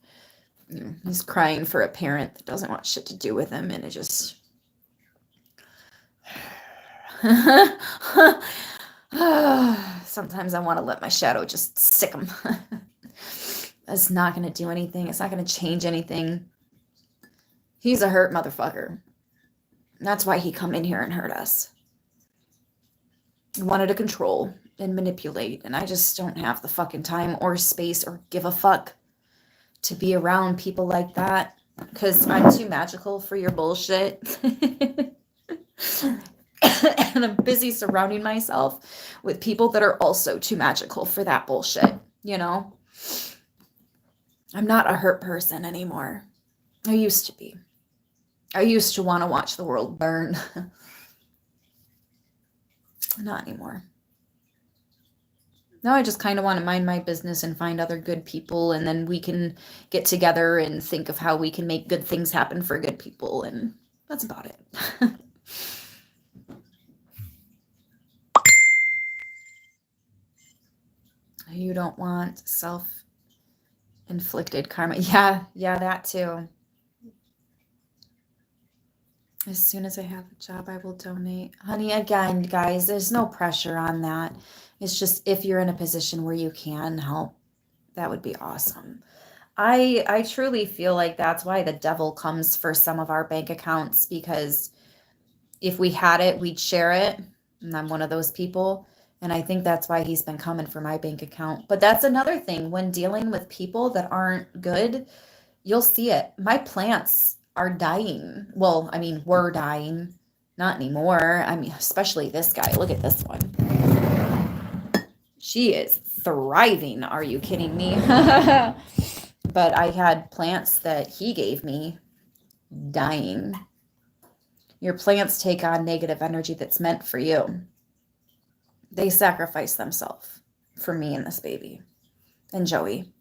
he's crying for a parent that doesn't want shit to do with him, and it just sometimes I want to let my shadow just sick him. It's not going to do anything. It's not going to change anything. He's a hurt motherfucker. That's why he come in here and hurt us. He wanted to control and manipulate, and I just don't have the fucking time or space or give a fuck to be around people like that, because I'm too magical for your bullshit. And I'm busy surrounding myself with people that are also too magical for that bullshit, you know? I'm not a hurt person anymore. I used to be. I used to want to watch the world burn. Not anymore. Now I just kind of want to mind my business and find other good people, and then we can get together and think of how we can make good things happen for good people, and that's about it. You don't want self-inflicted karma. Yeah, that too. As soon as I have a job, I will donate. Honey, again, guys, there's no pressure on that. It's just if you're in a position where you can help, that would be awesome. I truly feel like that's why the devil comes for some of our bank accounts, because if we had it, we'd share it. And I'm one of those people. And I think that's why he's been coming for my bank account. But that's another thing. When dealing with people that aren't good, you'll see it. My plants are dying. Well, I mean, were dying. Not anymore. I mean, especially this guy. Look at this one. She is thriving. Are you kidding me? But I had plants that he gave me dying. Your plants take on negative energy that's meant for you. They sacrifice themselves for me and this baby and Joey.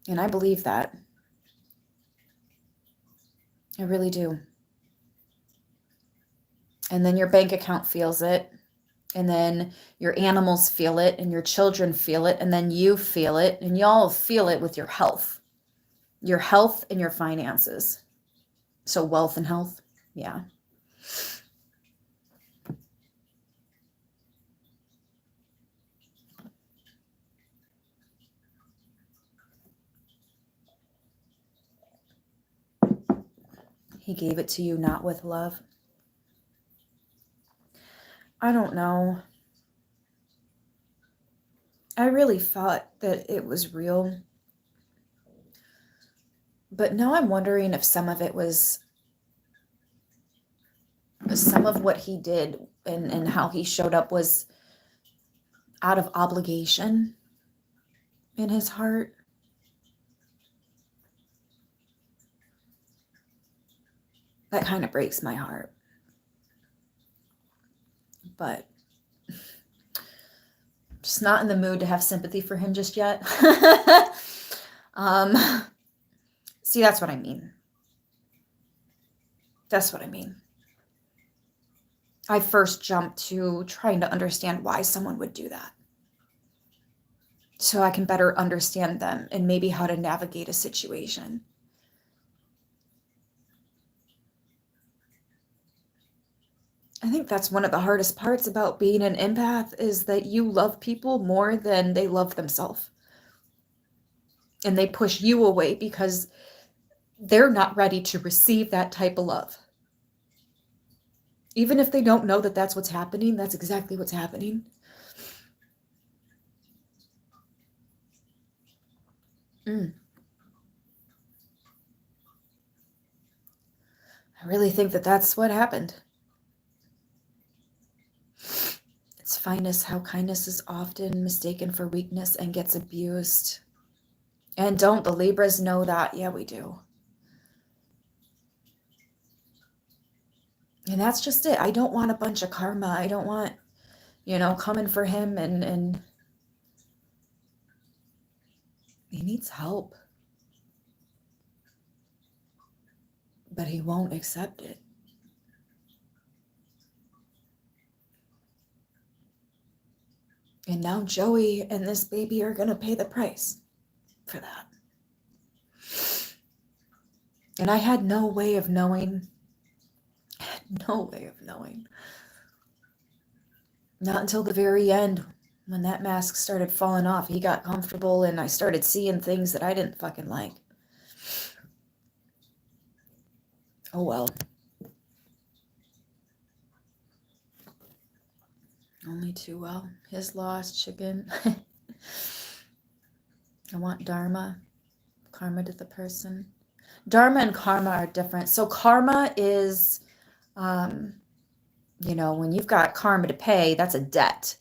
And I believe that. I really do. And then your bank account feels it. And then your animals feel it, and your children feel it, and then you feel it, and y'all feel it with your health and your finances. So wealth and health. Yeah. He gave it to you not with love. I don't know. I really thought that it was real. But now I'm wondering if some of it was, some of what he did and how he showed up was out of obligation in his heart. That kind of breaks my heart. But I'm just not in the mood to have sympathy for him just yet. See, that's what I mean. That's what I mean. I first jumped to trying to understand why someone would do that, so I can better understand them and maybe how to navigate a situation. I think that's one of the hardest parts about being an empath, is that you love people more than they love themselves. And they push you away because they're not ready to receive that type of love. Even if they don't know that that's what's happening, that's exactly what's happening. I really think that that's what happened. It's finest how kindness is often mistaken for weakness and gets abused. And don't the Libras know that? Yeah, we do. And that's just it. I don't want a bunch of karma. I don't want, coming for him and he needs help. But he won't accept it. And now Joey and this baby are going to pay the price for that. And I had no way of knowing. Not until the very end, when that mask started falling off. He got comfortable and I started seeing things that I didn't fucking like. Oh well. Only too well. His lost chicken. I want dharma. Karma to the person. Dharma and karma are different. So karma is, when you've got karma to pay, that's a debt.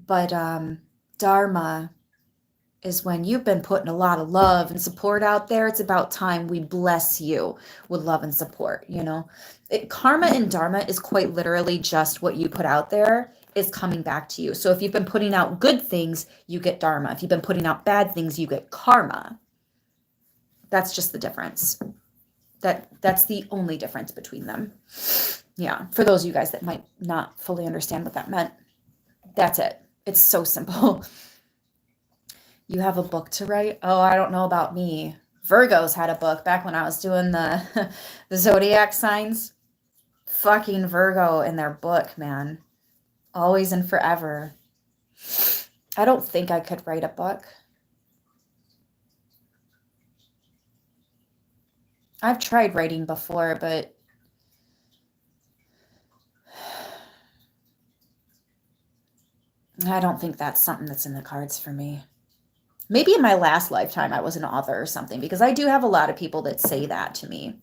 But dharma is when you've been putting a lot of love and support out there. It's about time we bless you with love and support, Karma and dharma is quite literally just what you put out there is coming back to you. So if you've been putting out good things, you get dharma. If you've been putting out bad things, you get karma. That's just the difference. That's the only difference between them. Yeah, for those of you guys that might not fully understand what that meant, that's it. It's so simple. You have a book to write? Oh, I don't know about me. Virgos had a book back when I was doing the zodiac signs. Fucking Virgo in their book, man. Always and forever. I don't think I could write a book. I've tried writing before, but I don't think that's something that's in the cards for me. Maybe in my last lifetime I was an author or something, because I do have a lot of people that say that to me.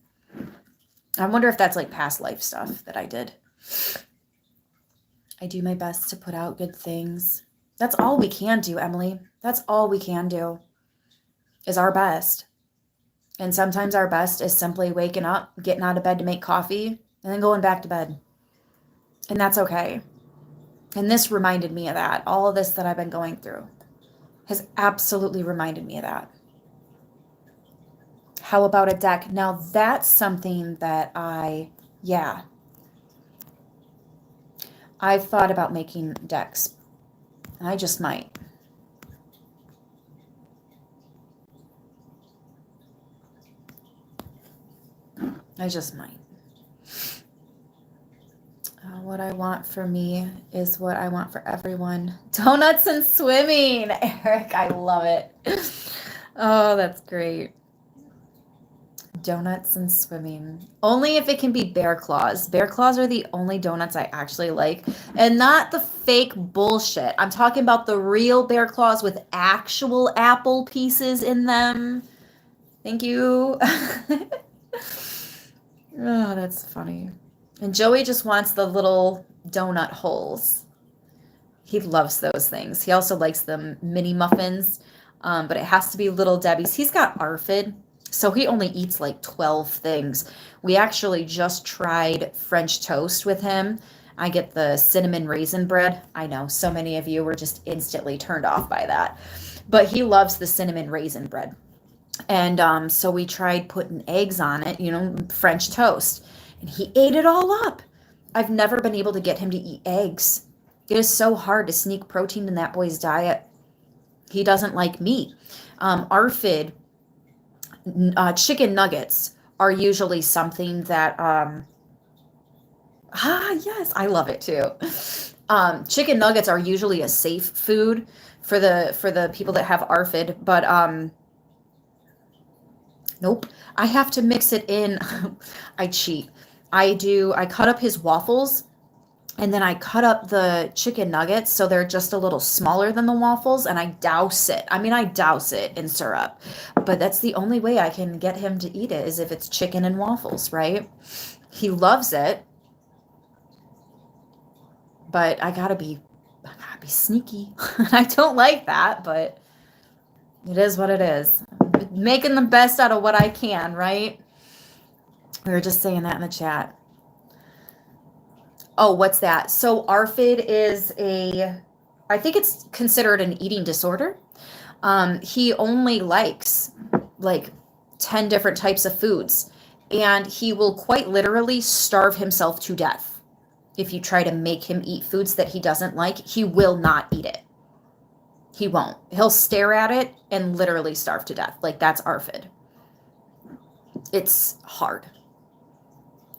I wonder if that's like past life stuff that I did. I do my best to put out good things. That's all we can do, Emily. That's all we can do is our best. And sometimes our best is simply waking up, getting out of bed to make coffee, and then going back to bed. And that's okay. And this reminded me of that. All of this that I've been going through has absolutely reminded me of that. How about a deck? Now that's something that I've thought about making decks. I just might. What I want for me is what I want for everyone. Donuts and swimming. Eric, I love it. Oh, that's great. Donuts and swimming. Only if it can be bear claws. Bear claws are the only donuts I actually like. And not the fake bullshit. I'm talking about the real bear claws with actual apple pieces in them. Thank you. Oh, that's funny. And Joey just wants the little donut holes. He loves those things. He also likes the mini muffins, but it has to be Little Debbie's. He's got ARFID, so he only eats like 12 things. We actually just tried French toast with him. I get the cinnamon raisin bread. I know so many of you were just instantly turned off by that, but he loves the cinnamon raisin bread. And so we tried putting eggs on it, French toast. And he ate it all up. I've never been able to get him to eat eggs. It is so hard to sneak protein in that boy's diet. He doesn't like meat. ARFID, chicken nuggets are usually something that, yes, I love it too. Chicken nuggets are usually a safe food for the people that have ARFID, but nope. I have to mix it in. I cheat. I cut up his waffles, and then I cut up the chicken nuggets so they're just a little smaller than the waffles, and I douse it. I mean, I douse it in syrup. But that's the only way I can get him to eat it, is if it's chicken and waffles, right? He loves it. But I gotta be sneaky. I don't like that, but it is what it is. Making the best out of what I can, right? We were just saying that in the chat. Oh, what's that? So ARFID is I think it's considered an eating disorder. He only likes like 10 different types of foods, and he will quite literally starve himself to death. If you try to make him eat foods that he doesn't like, he will not eat it. He won't. He'll stare at it and literally starve to death. Like, that's ARFID. It's hard.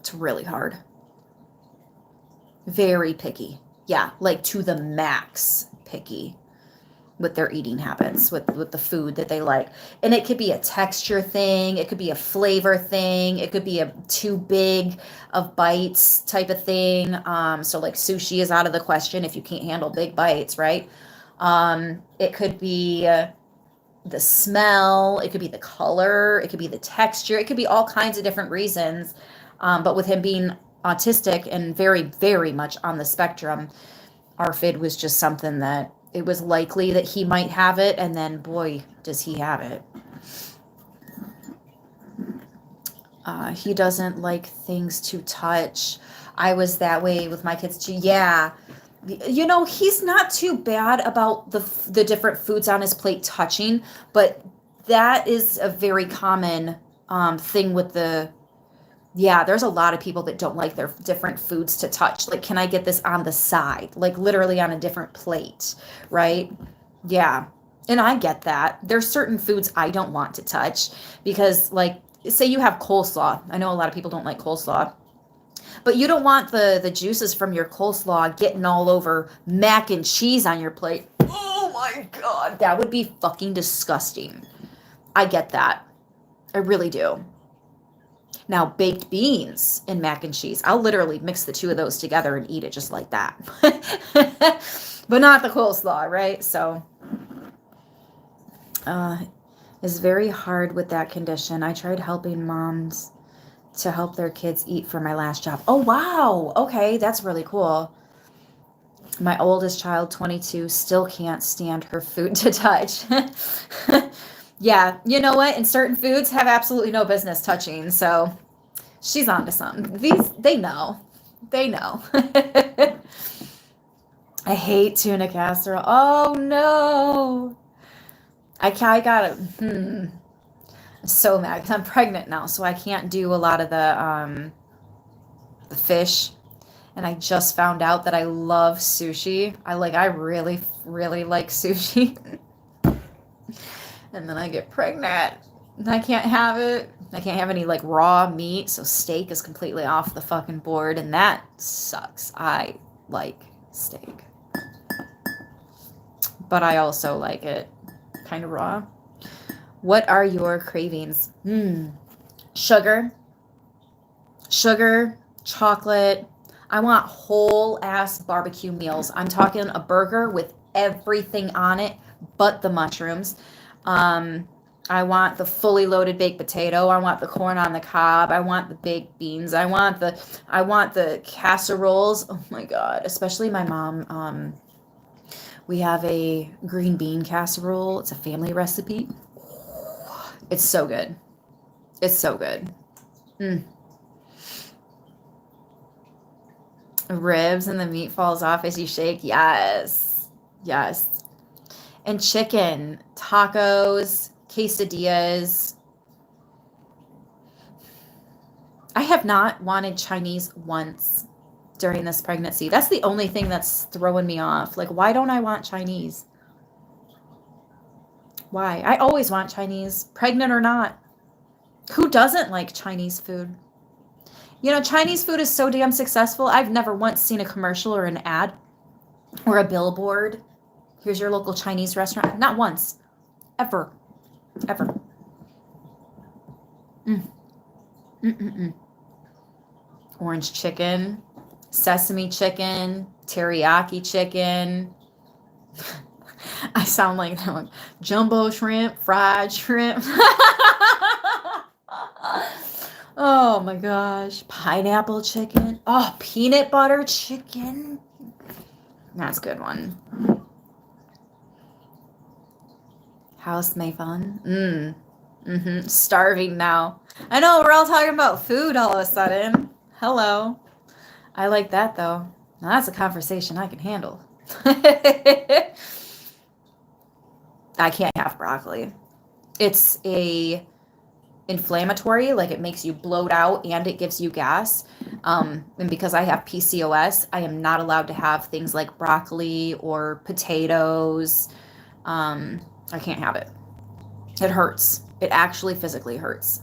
It's really hard. Very picky. Yeah, like to the max picky with their eating habits, with the food that they like. And it could be a texture thing. It could be a flavor thing. It could be a too big of bites type of thing. So like sushi is out of the question if you can't handle big bites, right? It could be the smell. It could be the color. It could be the texture. It could be all kinds of different reasons. But with him being autistic and very, very much on the spectrum, ARFID was just something that it was likely that he might have it, and then boy, does he have it. He doesn't like things to touch. I was that way with my kids too. Yeah. You know, he's not too bad about the different foods on his plate touching, but that is a very common thing with there's a lot of people that don't like their different foods to touch. Like, can I get this on the side? Like literally on a different plate, right? Yeah. And I get that. There's certain foods I don't want to touch because, like, say you have coleslaw. I know a lot of people don't like coleslaw, but you don't want the juices from your coleslaw getting all over mac and cheese on your plate. Oh my God. That would be fucking disgusting. I get that. I really do. Now, baked beans and mac and cheese, I'll literally mix the two of those together and eat it just like that. But not the coleslaw, right? So it's very hard with that condition. I tried helping moms to help their kids eat for my last job. Oh, wow. Okay, that's really cool. My oldest child, 22, still can't stand her food to touch. Yeah, you know what? And certain foods have absolutely no business touching. So she's on to something. They know. They know. I hate tuna casserole. Oh, no. I got it. I'm so mad because I'm pregnant now, so I can't do a lot of the fish. And I just found out that I love sushi. I really, really like sushi. And then I get pregnant and I can't have it. I can't have any like raw meat. So steak is completely off the fucking board. And that sucks. I like steak. But I also like it kind of raw. What are your cravings? Sugar, chocolate. I want whole ass barbecue meals. I'm talking a burger with everything on it but the mushrooms. I want the fully loaded baked potato. I want the corn on the cob. I want the baked beans. I want the casseroles. Oh my God, especially my mom. We have a green bean casserole. It's a family recipe. It's so good. It's so good. Ribs and the meat falls off as you shake. Yes. Yes. And chicken, tacos, quesadillas. I have not wanted Chinese once during this pregnancy. That's the only thing that's throwing me off. Like, why don't I want Chinese? Why? I always want Chinese, pregnant or not. Who doesn't like Chinese food? You know, Chinese food is so damn successful. I've never once seen a commercial or an ad or a billboard. Here's your local Chinese restaurant. Not once. Ever. Ever. orange chicken, sesame chicken, teriyaki chicken. I sound like jumbo shrimp, fried shrimp. Oh my gosh. Pineapple chicken. Oh, peanut butter chicken. That's a good one. House may fun. Starving now. I know, we're all talking about food all of a sudden. Hello. I like that though. Now that's a conversation I can handle. I can't have broccoli. It's a inflammatory, like it makes you bloat out and it gives you gas. And because I have PCOS, I am not allowed to have things like broccoli or potatoes. I can't have it. It hurts. It actually physically hurts.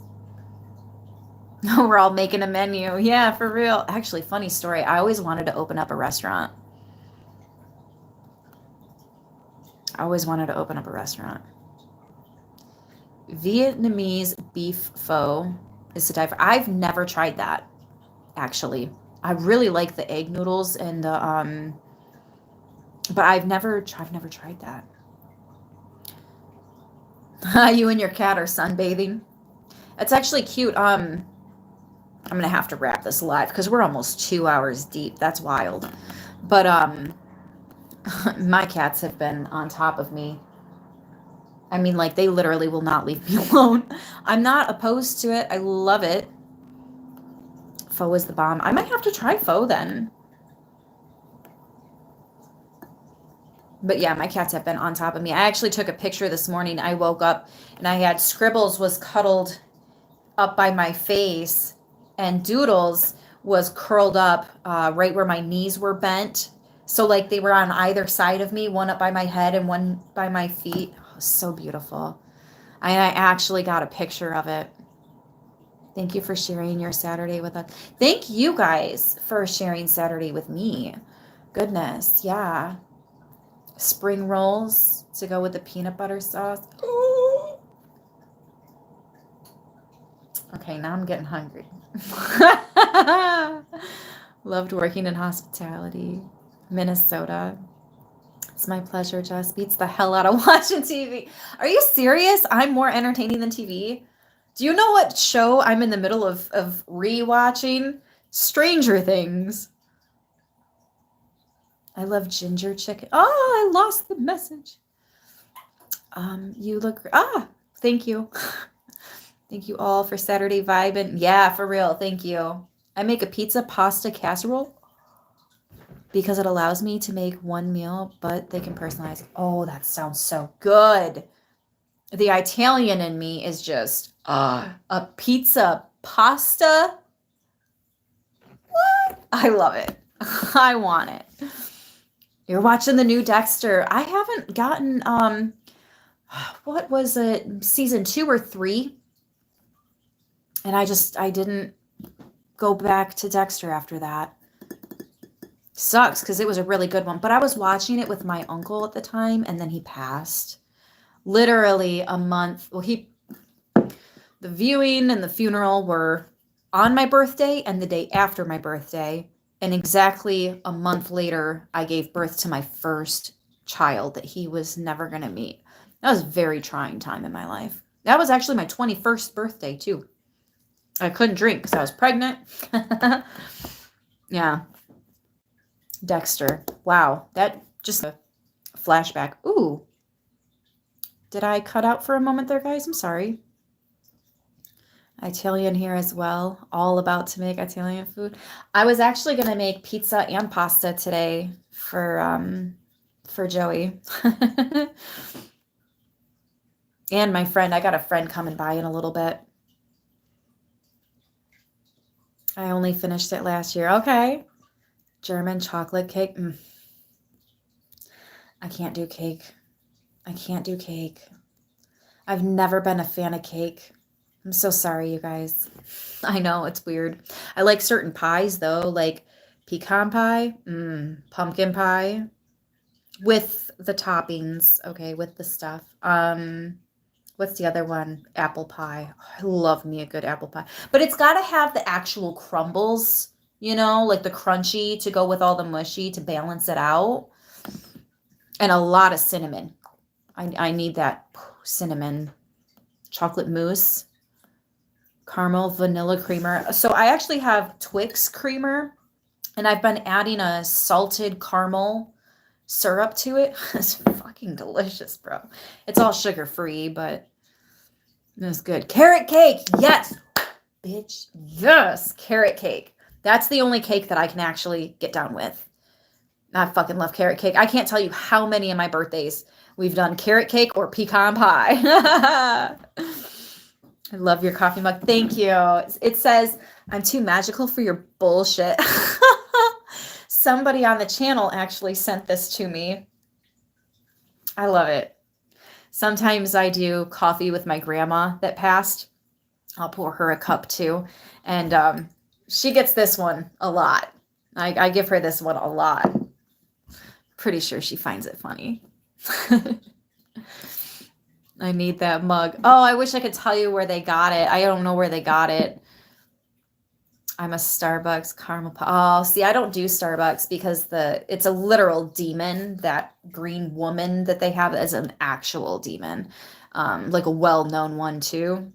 We're all making a menu. Yeah, for real. Actually, funny story. I always wanted to open up a restaurant. Vietnamese beef pho is the type. I've never tried that, actually. I really like the egg noodles and the but I've never tried that. You and your cat are sunbathing. It's actually cute. I'm gonna have to wrap this live because we're almost 2 hours deep. That's wild. But my cats have been on top of me. I mean, like, they literally will not leave me alone. I'm not opposed to it. I love it. Pho is the bomb. I might have to try pho then. But yeah, my cats have been on top of me. I actually took a picture this morning. I woke up and I had Scribbles was cuddled up by my face and Doodles was curled up right where my knees were bent. So like they were on either side of me, one up by my head and one by my feet. Oh, so beautiful. I actually got a picture of it. Thank you for sharing your Saturday with us. Thank you guys for sharing Saturday with me. Goodness, yeah. Spring rolls to go with the peanut butter sauce. Ooh. Okay, now I'm getting hungry. Loved working in hospitality. Minnesota. It's my pleasure. Just beats the hell out of watching TV. Are you serious? I'm more entertaining than TV? Do you know what show I'm in the middle of rewatching? Stranger Things. I love ginger chicken. Oh, I lost the message. You look... thank you. Thank you all for Saturday vibing. Yeah, for real. Thank you. I make a pizza pasta casserole because it allows me to make one meal, but they can personalize. Oh, that sounds so good. The Italian in me is just a pizza pasta. What? I love it. I want it. You're watching the new Dexter. I haven't gotten what was it, season 2 or 3? And I didn't go back to Dexter after that. Sucks because it was a really good one. But I was watching it with my uncle at the time, and then he passed. Literally a month. Well, the viewing and the funeral were on my birthday and the day after my birthday. And exactly a month later, I gave birth to my first child that he was never going to meet. That was a very trying time in my life. That was actually my 21st birthday, too. I couldn't drink because I was pregnant. Yeah. Dexter. Wow. That just a flashback. Ooh. Did I cut out for a moment there, guys? I'm sorry. Italian here as well. All about to make Italian food. I was actually going to make pizza and pasta today for Joey. And my friend. I got a friend coming by in a little bit. I only finished it last year. Okay. German chocolate cake. I can't do cake. I've never been a fan of cake. I'm so sorry, you guys. I know, it's weird. I like certain pies, though, like pecan pie, pumpkin pie, with the toppings, okay, with the stuff. What's the other one? Apple pie. Oh, I love me a good apple pie. But it's got to have the actual crumbles you know, like the crunchy to go with all the mushy to balance it out. And a lot of cinnamon. I need that cinnamon. Chocolate mousse, caramel, vanilla creamer. So I actually have Twix creamer, and I've been adding a salted caramel syrup to it. It's fucking delicious, bro. It's all sugar free, but it's good. Carrot cake. Yes, bitch. Yes, carrot cake. That's the only cake that I can actually get down with. I fucking love carrot cake. I can't tell you how many of my birthdays we've done carrot cake or pecan pie. I love your coffee mug. Thank you. It says, I'm too magical for your bullshit. Somebody on the channel actually sent this to me. I love it. Sometimes I do coffee with my grandma that passed. I'll pour her a cup too. And she gets this one a lot. I give her this one a lot. Pretty sure she finds it funny. I need that mug. Oh, I wish I could tell you where they got it. I don't know where they got it. I'm a Starbucks caramel. Oh, see, I don't do Starbucks because it's a literal demon. That green woman that they have is an actual demon, like a well-known one too.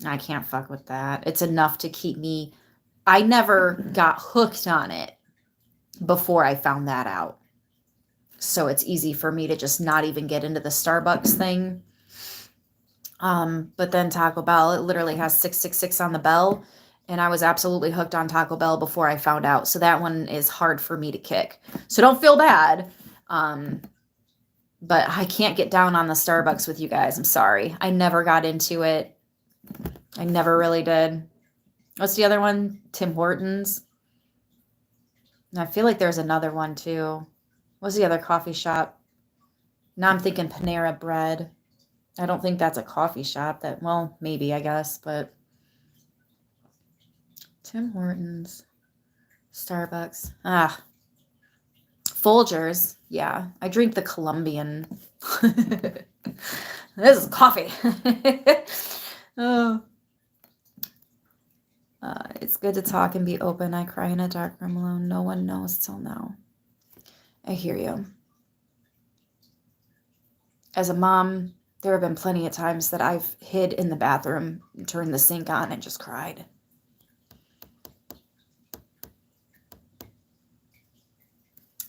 I can't fuck with that. It's enough to keep me. I never got hooked on it before I found that out. So it's easy for me to just not even get into the Starbucks thing. But then Taco Bell, it literally has 666 on the bell. And I was absolutely hooked on Taco Bell before I found out. So that one is hard for me to kick. So don't feel bad. But I can't get down on the Starbucks with you guys. I'm sorry. I never got into it. I never really did. What's the other one? Tim Hortons. And I feel like there's another one too. What's the other coffee shop? Now I'm thinking Panera Bread. I don't think that's a coffee shop. Well, maybe, I guess, but Tim Hortons, Starbucks. Folgers. Yeah, I drink the Colombian. This is coffee. Oh. It's good to talk and be open. I cry in a dark room alone. No one knows till now. I hear you. As a mom, there have been plenty of times that I've hid in the bathroom, turned the sink on, and just cried.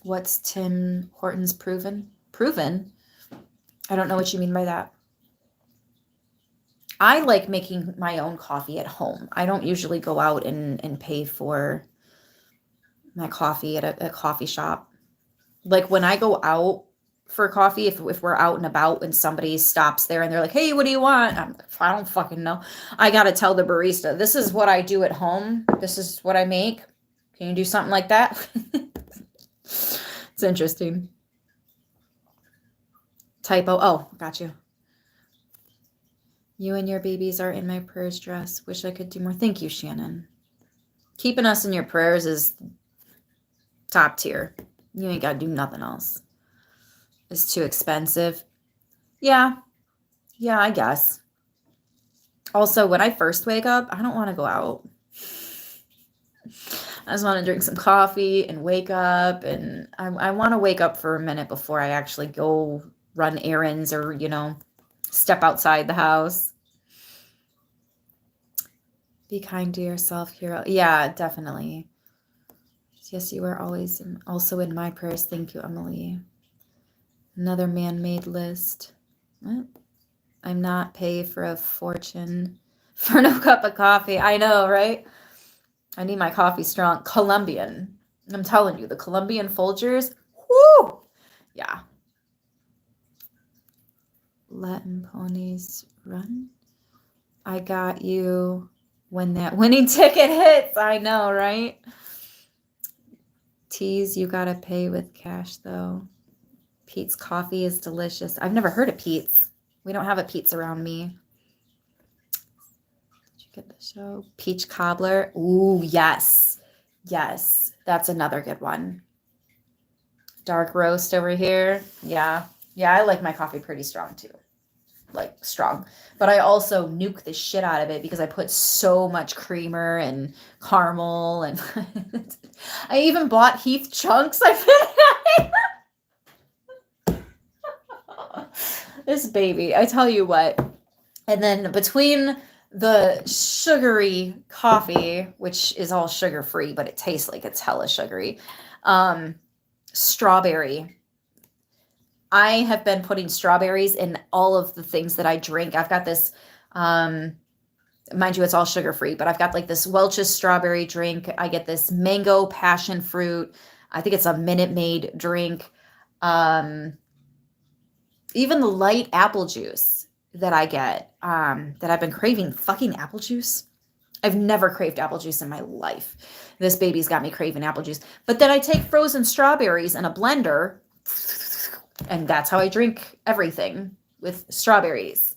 What's Tim Hortons proven? Proven? I don't know what you mean by that. I like making my own coffee at home. I don't usually go out and pay for my coffee at a coffee shop. Like when I go out for coffee, if we're out and about and somebody stops there and they're like, hey, what do you want? I don't fucking know. I got to tell the barista, this is what I do at home. This is what I make. Can you do something like that? It's interesting. Typo. Oh, got you. You and your babies are in my prayers dress. Wish I could do more. Thank you, Shannon. Keeping us in your prayers is top tier. You ain't got to do nothing else. It's too expensive. Yeah, I guess. Also, when I first wake up, I don't want to go out. I just want to drink some coffee and wake up. And I want to wake up for a minute before I actually go run errands or, step outside the house. Be kind to yourself, hero. Yeah, definitely. Yes, you are always also in my prayers. Thank you, Emily. Another man-made list. What? I'm not paid for a fortune for no cup of coffee. I know, right? I need my coffee strong. Colombian. I'm telling you, the Colombian Folgers. Whoo! Yeah. Latin ponies run. I got you when that winning ticket hits. I know, right? Teas, you gotta pay with cash though. Pete's coffee is delicious. I've never heard of Pete's. We don't have a Pete's around me. Did you get the show? Peach cobbler. Ooh, yes. Yes. That's another good one. Dark roast over here. Yeah. Yeah, I like my coffee pretty strong too. like strong, but I also nuke the shit out of it because I put so much creamer and caramel, and I even bought Heath chunks. This baby, I tell you what. And then between the sugary coffee, which is all sugar free, but it tastes like it's hella sugary, strawberry. I have been putting strawberries in all of the things that I drink. I've got this, mind you, it's all sugar free, but I've got like this Welch's strawberry drink. I get this mango passion fruit. I think it's a Minute Maid drink. Even the light apple juice that I get, that I've been craving. Fucking apple juice. I've never craved apple juice in my life. This baby's got me craving apple juice. But then I take frozen strawberries in a blender, and that's how I drink everything with strawberries.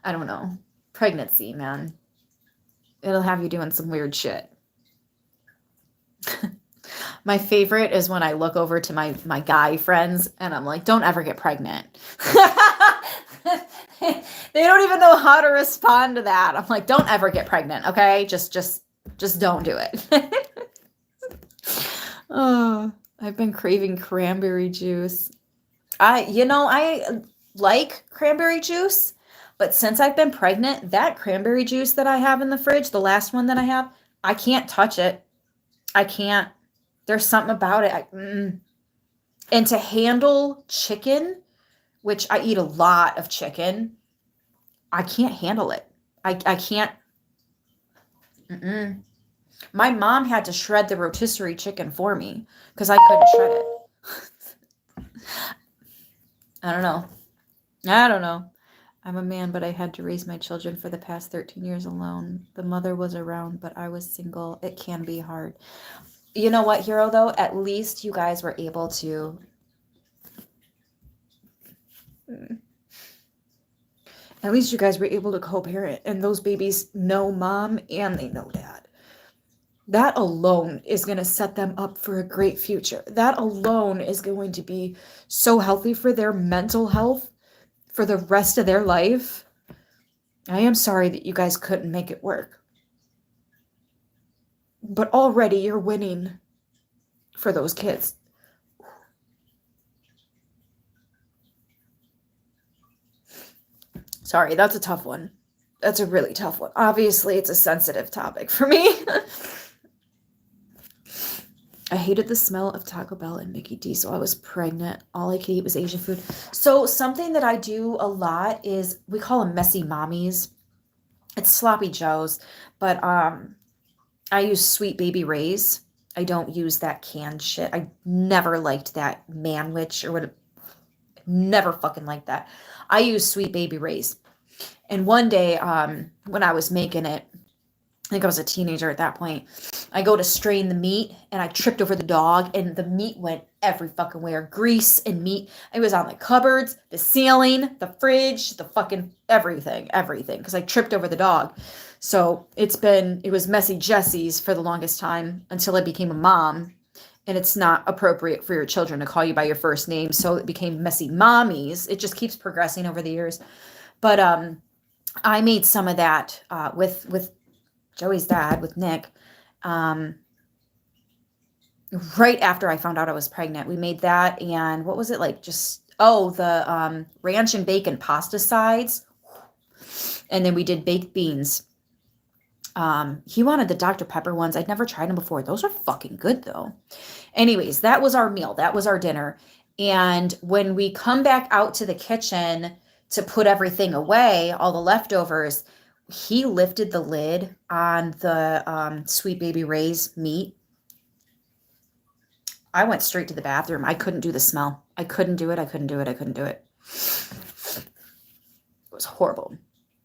I don't know. Pregnancy, man. It'll have you doing some weird shit. My favorite is when I look over to my guy friends and I'm like, don't ever get pregnant. They don't even know how to respond to that. I'm like, don't ever get pregnant, okay? Just don't do it. Oh, I've been craving cranberry juice. I like cranberry juice, but since I've been pregnant, that cranberry juice that I have in the fridge, the last one that I have, I can't touch it. I can't. There's something about it. And to handle chicken, which I eat a lot of chicken, I can't handle it. I can't. My mom had to shred the rotisserie chicken for me because I couldn't shred it. I don't know. I'm a man, but I had to raise my children for the past 13 years alone. The mother was around, but I was single. It can be hard. You know what, Hero, though? At least you guys were able to... At least you guys were able to co-parent, and those babies know mom and they know dad. That alone is going to set them up for a great future. That alone is going to be so healthy for their mental health for the rest of their life. I am sorry that you guys couldn't make it work. But already you're winning for those kids. Sorry, that's a tough one. That's a really tough one. Obviously, it's a sensitive topic for me. I hated the smell of Taco Bell and Mickey D, so I was pregnant. All I could eat was Asian food. So something that I do a lot is, we call them messy mommies. It's sloppy joes, but I use Sweet Baby Ray's. I don't use that canned shit. I never liked that Manwich or what. Never fucking liked that. I use Sweet Baby Ray's. And one day, when I was making it, I think I was a teenager at that point, I go to strain the meat and I tripped over the dog and the meat went every fucking where. Grease and meat. It was on the cupboards, the ceiling, the fridge, the fucking everything. Because I tripped over the dog. So it was Messy Jessie's for the longest time until I became a mom. And it's not appropriate for your children to call you by your first name. So it became Messy Mommies. It just keeps progressing over the years. But I made some of that with Joey's dad, with Nick. Right after I found out I was pregnant, we made that. And what was it like? The ranch and bacon pasta sides. And then we did baked beans. He wanted the Dr. Pepper ones. I'd never tried them before. Those are fucking good though. Anyways, that was our meal. That was our dinner. And when we come back out to the kitchen to put everything away, all the leftovers, he lifted the lid on the Sweet Baby Ray's meat. I went straight to the bathroom. I couldn't do the smell. I couldn't do it. It was horrible.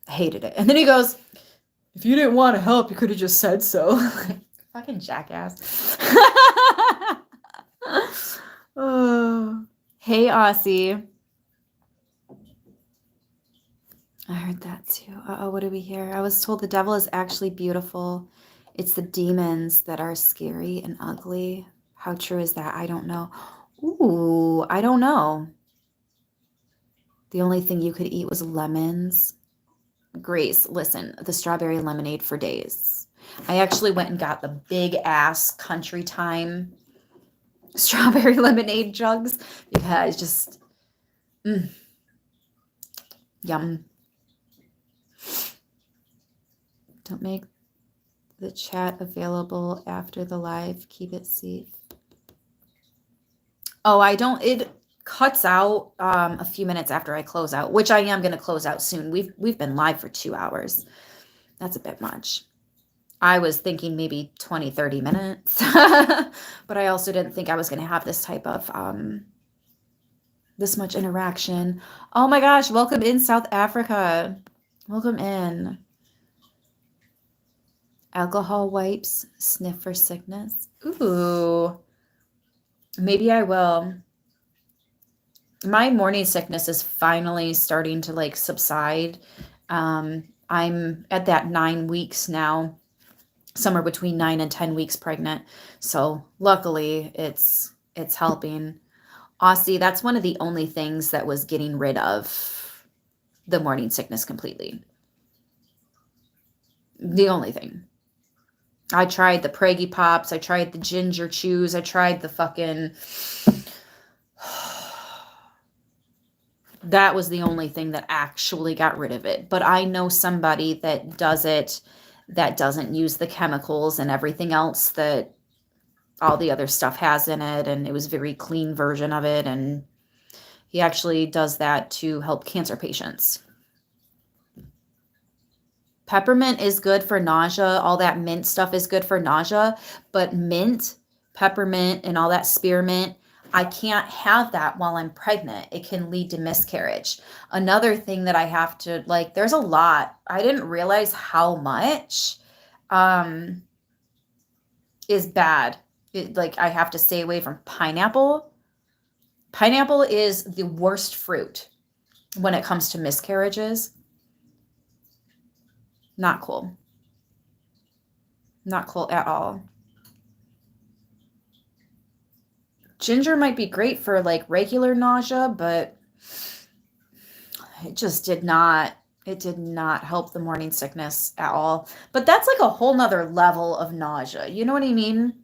I hated it. And then he goes, if you didn't want to help, you could have just said so. Fucking jackass. Oh. Hey, Aussie. I heard that too. Uh-oh, what do we hear? I was told the devil is actually beautiful. It's the demons that are scary and ugly. How true is that? I don't know. Ooh, I don't know. The only thing you could eat was lemons. Grace, listen, the strawberry lemonade for days. I actually went and got the big ass Country Time strawberry lemonade jugs because just yum. Don't make the chat available after the live. Keep it safe. Oh, I don't. It cuts out a few minutes after I close out, which I am going to close out soon. We've been live for 2 hours. That's a bit much. I was thinking maybe 20, 30 minutes, but I also didn't think I was going to have this type of this much interaction. Oh my gosh, welcome in, South Africa. Welcome in. Alcohol wipes, sniff for sickness. Ooh, maybe I will. My morning sickness is finally starting to like subside. I'm at that 9 weeks now, somewhere between 9 and 10 weeks pregnant. So luckily it's helping. Aussie, that's one of the only things that was getting rid of the morning sickness completely. The only thing. I tried the Preggy Pops. I tried the ginger chews. I tried the fucking... That was the only thing that actually got rid of it. But I know somebody that does it, that doesn't use the chemicals and everything else that all the other stuff has in it. And it was a very clean version of it. And he actually does that to help cancer patients. Peppermint is good for nausea. All that mint stuff is good for nausea. But mint, peppermint, and all that spearmint, I can't have that while I'm pregnant. It can lead to miscarriage. Another thing that I have to, like, there's a lot. I didn't realize how much is bad. Like, I have to stay away from pineapple. Pineapple is the worst fruit when it comes to miscarriages. Not cool. Not cool at all. Ginger might be great for like regular nausea, but it just did not help the morning sickness at all. But that's like a whole nother level of nausea. You know what I mean?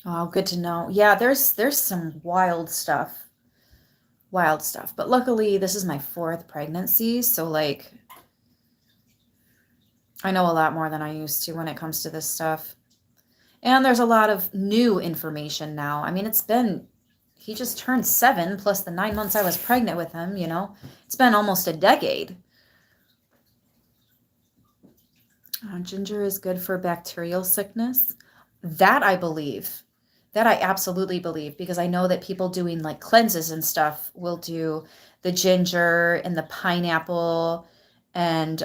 Oh, good to know. Yeah, there's some wild stuff. Wild stuff. But luckily this is my 4th pregnancy, so like I know a lot more than I used to when it comes to this stuff. And there's a lot of new information now. I mean, he just turned 7 plus the 9 months I was pregnant with him, you know. It's been almost a decade. Ginger is good for bacterial sickness. That I believe. That I absolutely believe, because I know that people doing like cleanses and stuff will do the ginger and the pineapple and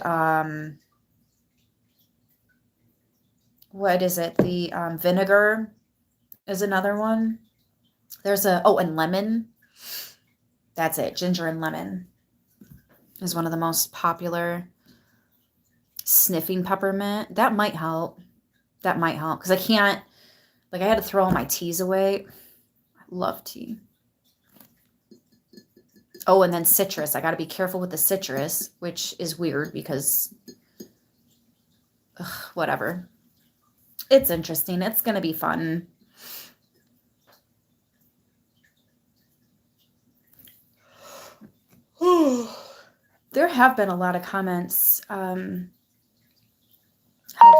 what is it? The vinegar is another one. There's and lemon. That's it. Ginger and lemon is one of the most popular. Sniffing peppermint. That might help. That might help. Because I can't, like, I had to throw all my teas away. I love tea. Oh, and then citrus. I got to be careful with the citrus, which is weird because, whatever. It's interesting. It's going to be fun. There have been a lot of comments held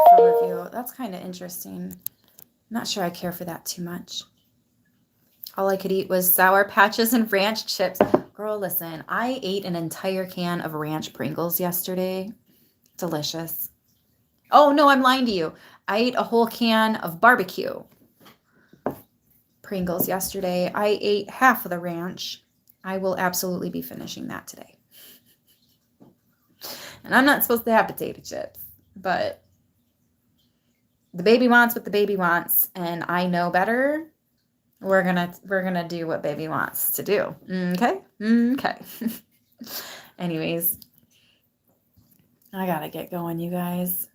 for review. That's kind of interesting. I'm not sure I care for that too much. All I could eat was Sour Patches and ranch chips. Girl, listen, I ate an entire can of ranch Pringles yesterday. Delicious. Oh, no, I'm lying to you. I ate a whole can of barbecue Pringles yesterday. I ate half of the ranch. I will absolutely be finishing that today. And I'm not supposed to have potato chips, but the baby wants what the baby wants, and I know better. We're gonna do what baby wants to do. Okay? Okay. Anyways, I gotta get going, you guys.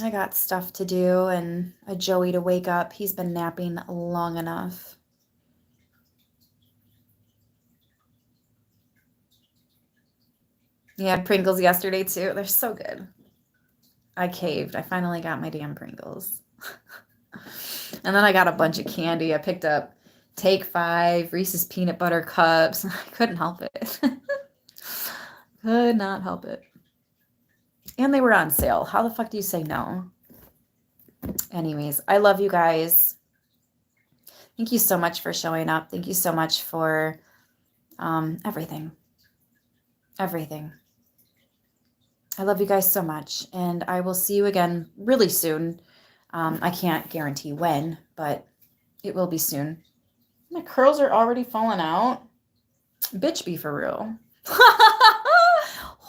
I got stuff to do and a Joey to wake up. He's been napping long enough. You had Pringles yesterday too. They're so good. I caved. I finally got my damn Pringles. And then I got a bunch of candy. I picked up Take 5, Reese's Peanut Butter Cups. I couldn't help it. Could not help it. And they were on sale. How the fuck do you say no? Anyways, I love you guys. Thank you so much for showing up. Thank you so much for everything. Everything. I love you guys so much. And I will see you again really soon. I can't guarantee when, but it will be soon. My curls are already falling out. Bitch, be for real.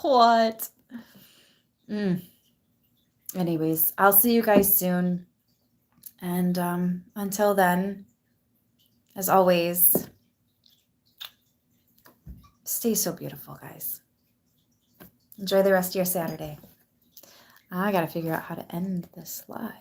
What? Anyways, I'll see you guys soon. And until then, as always, stay so beautiful, guys. Enjoy the rest of your Saturday. I got to figure out how to end this live.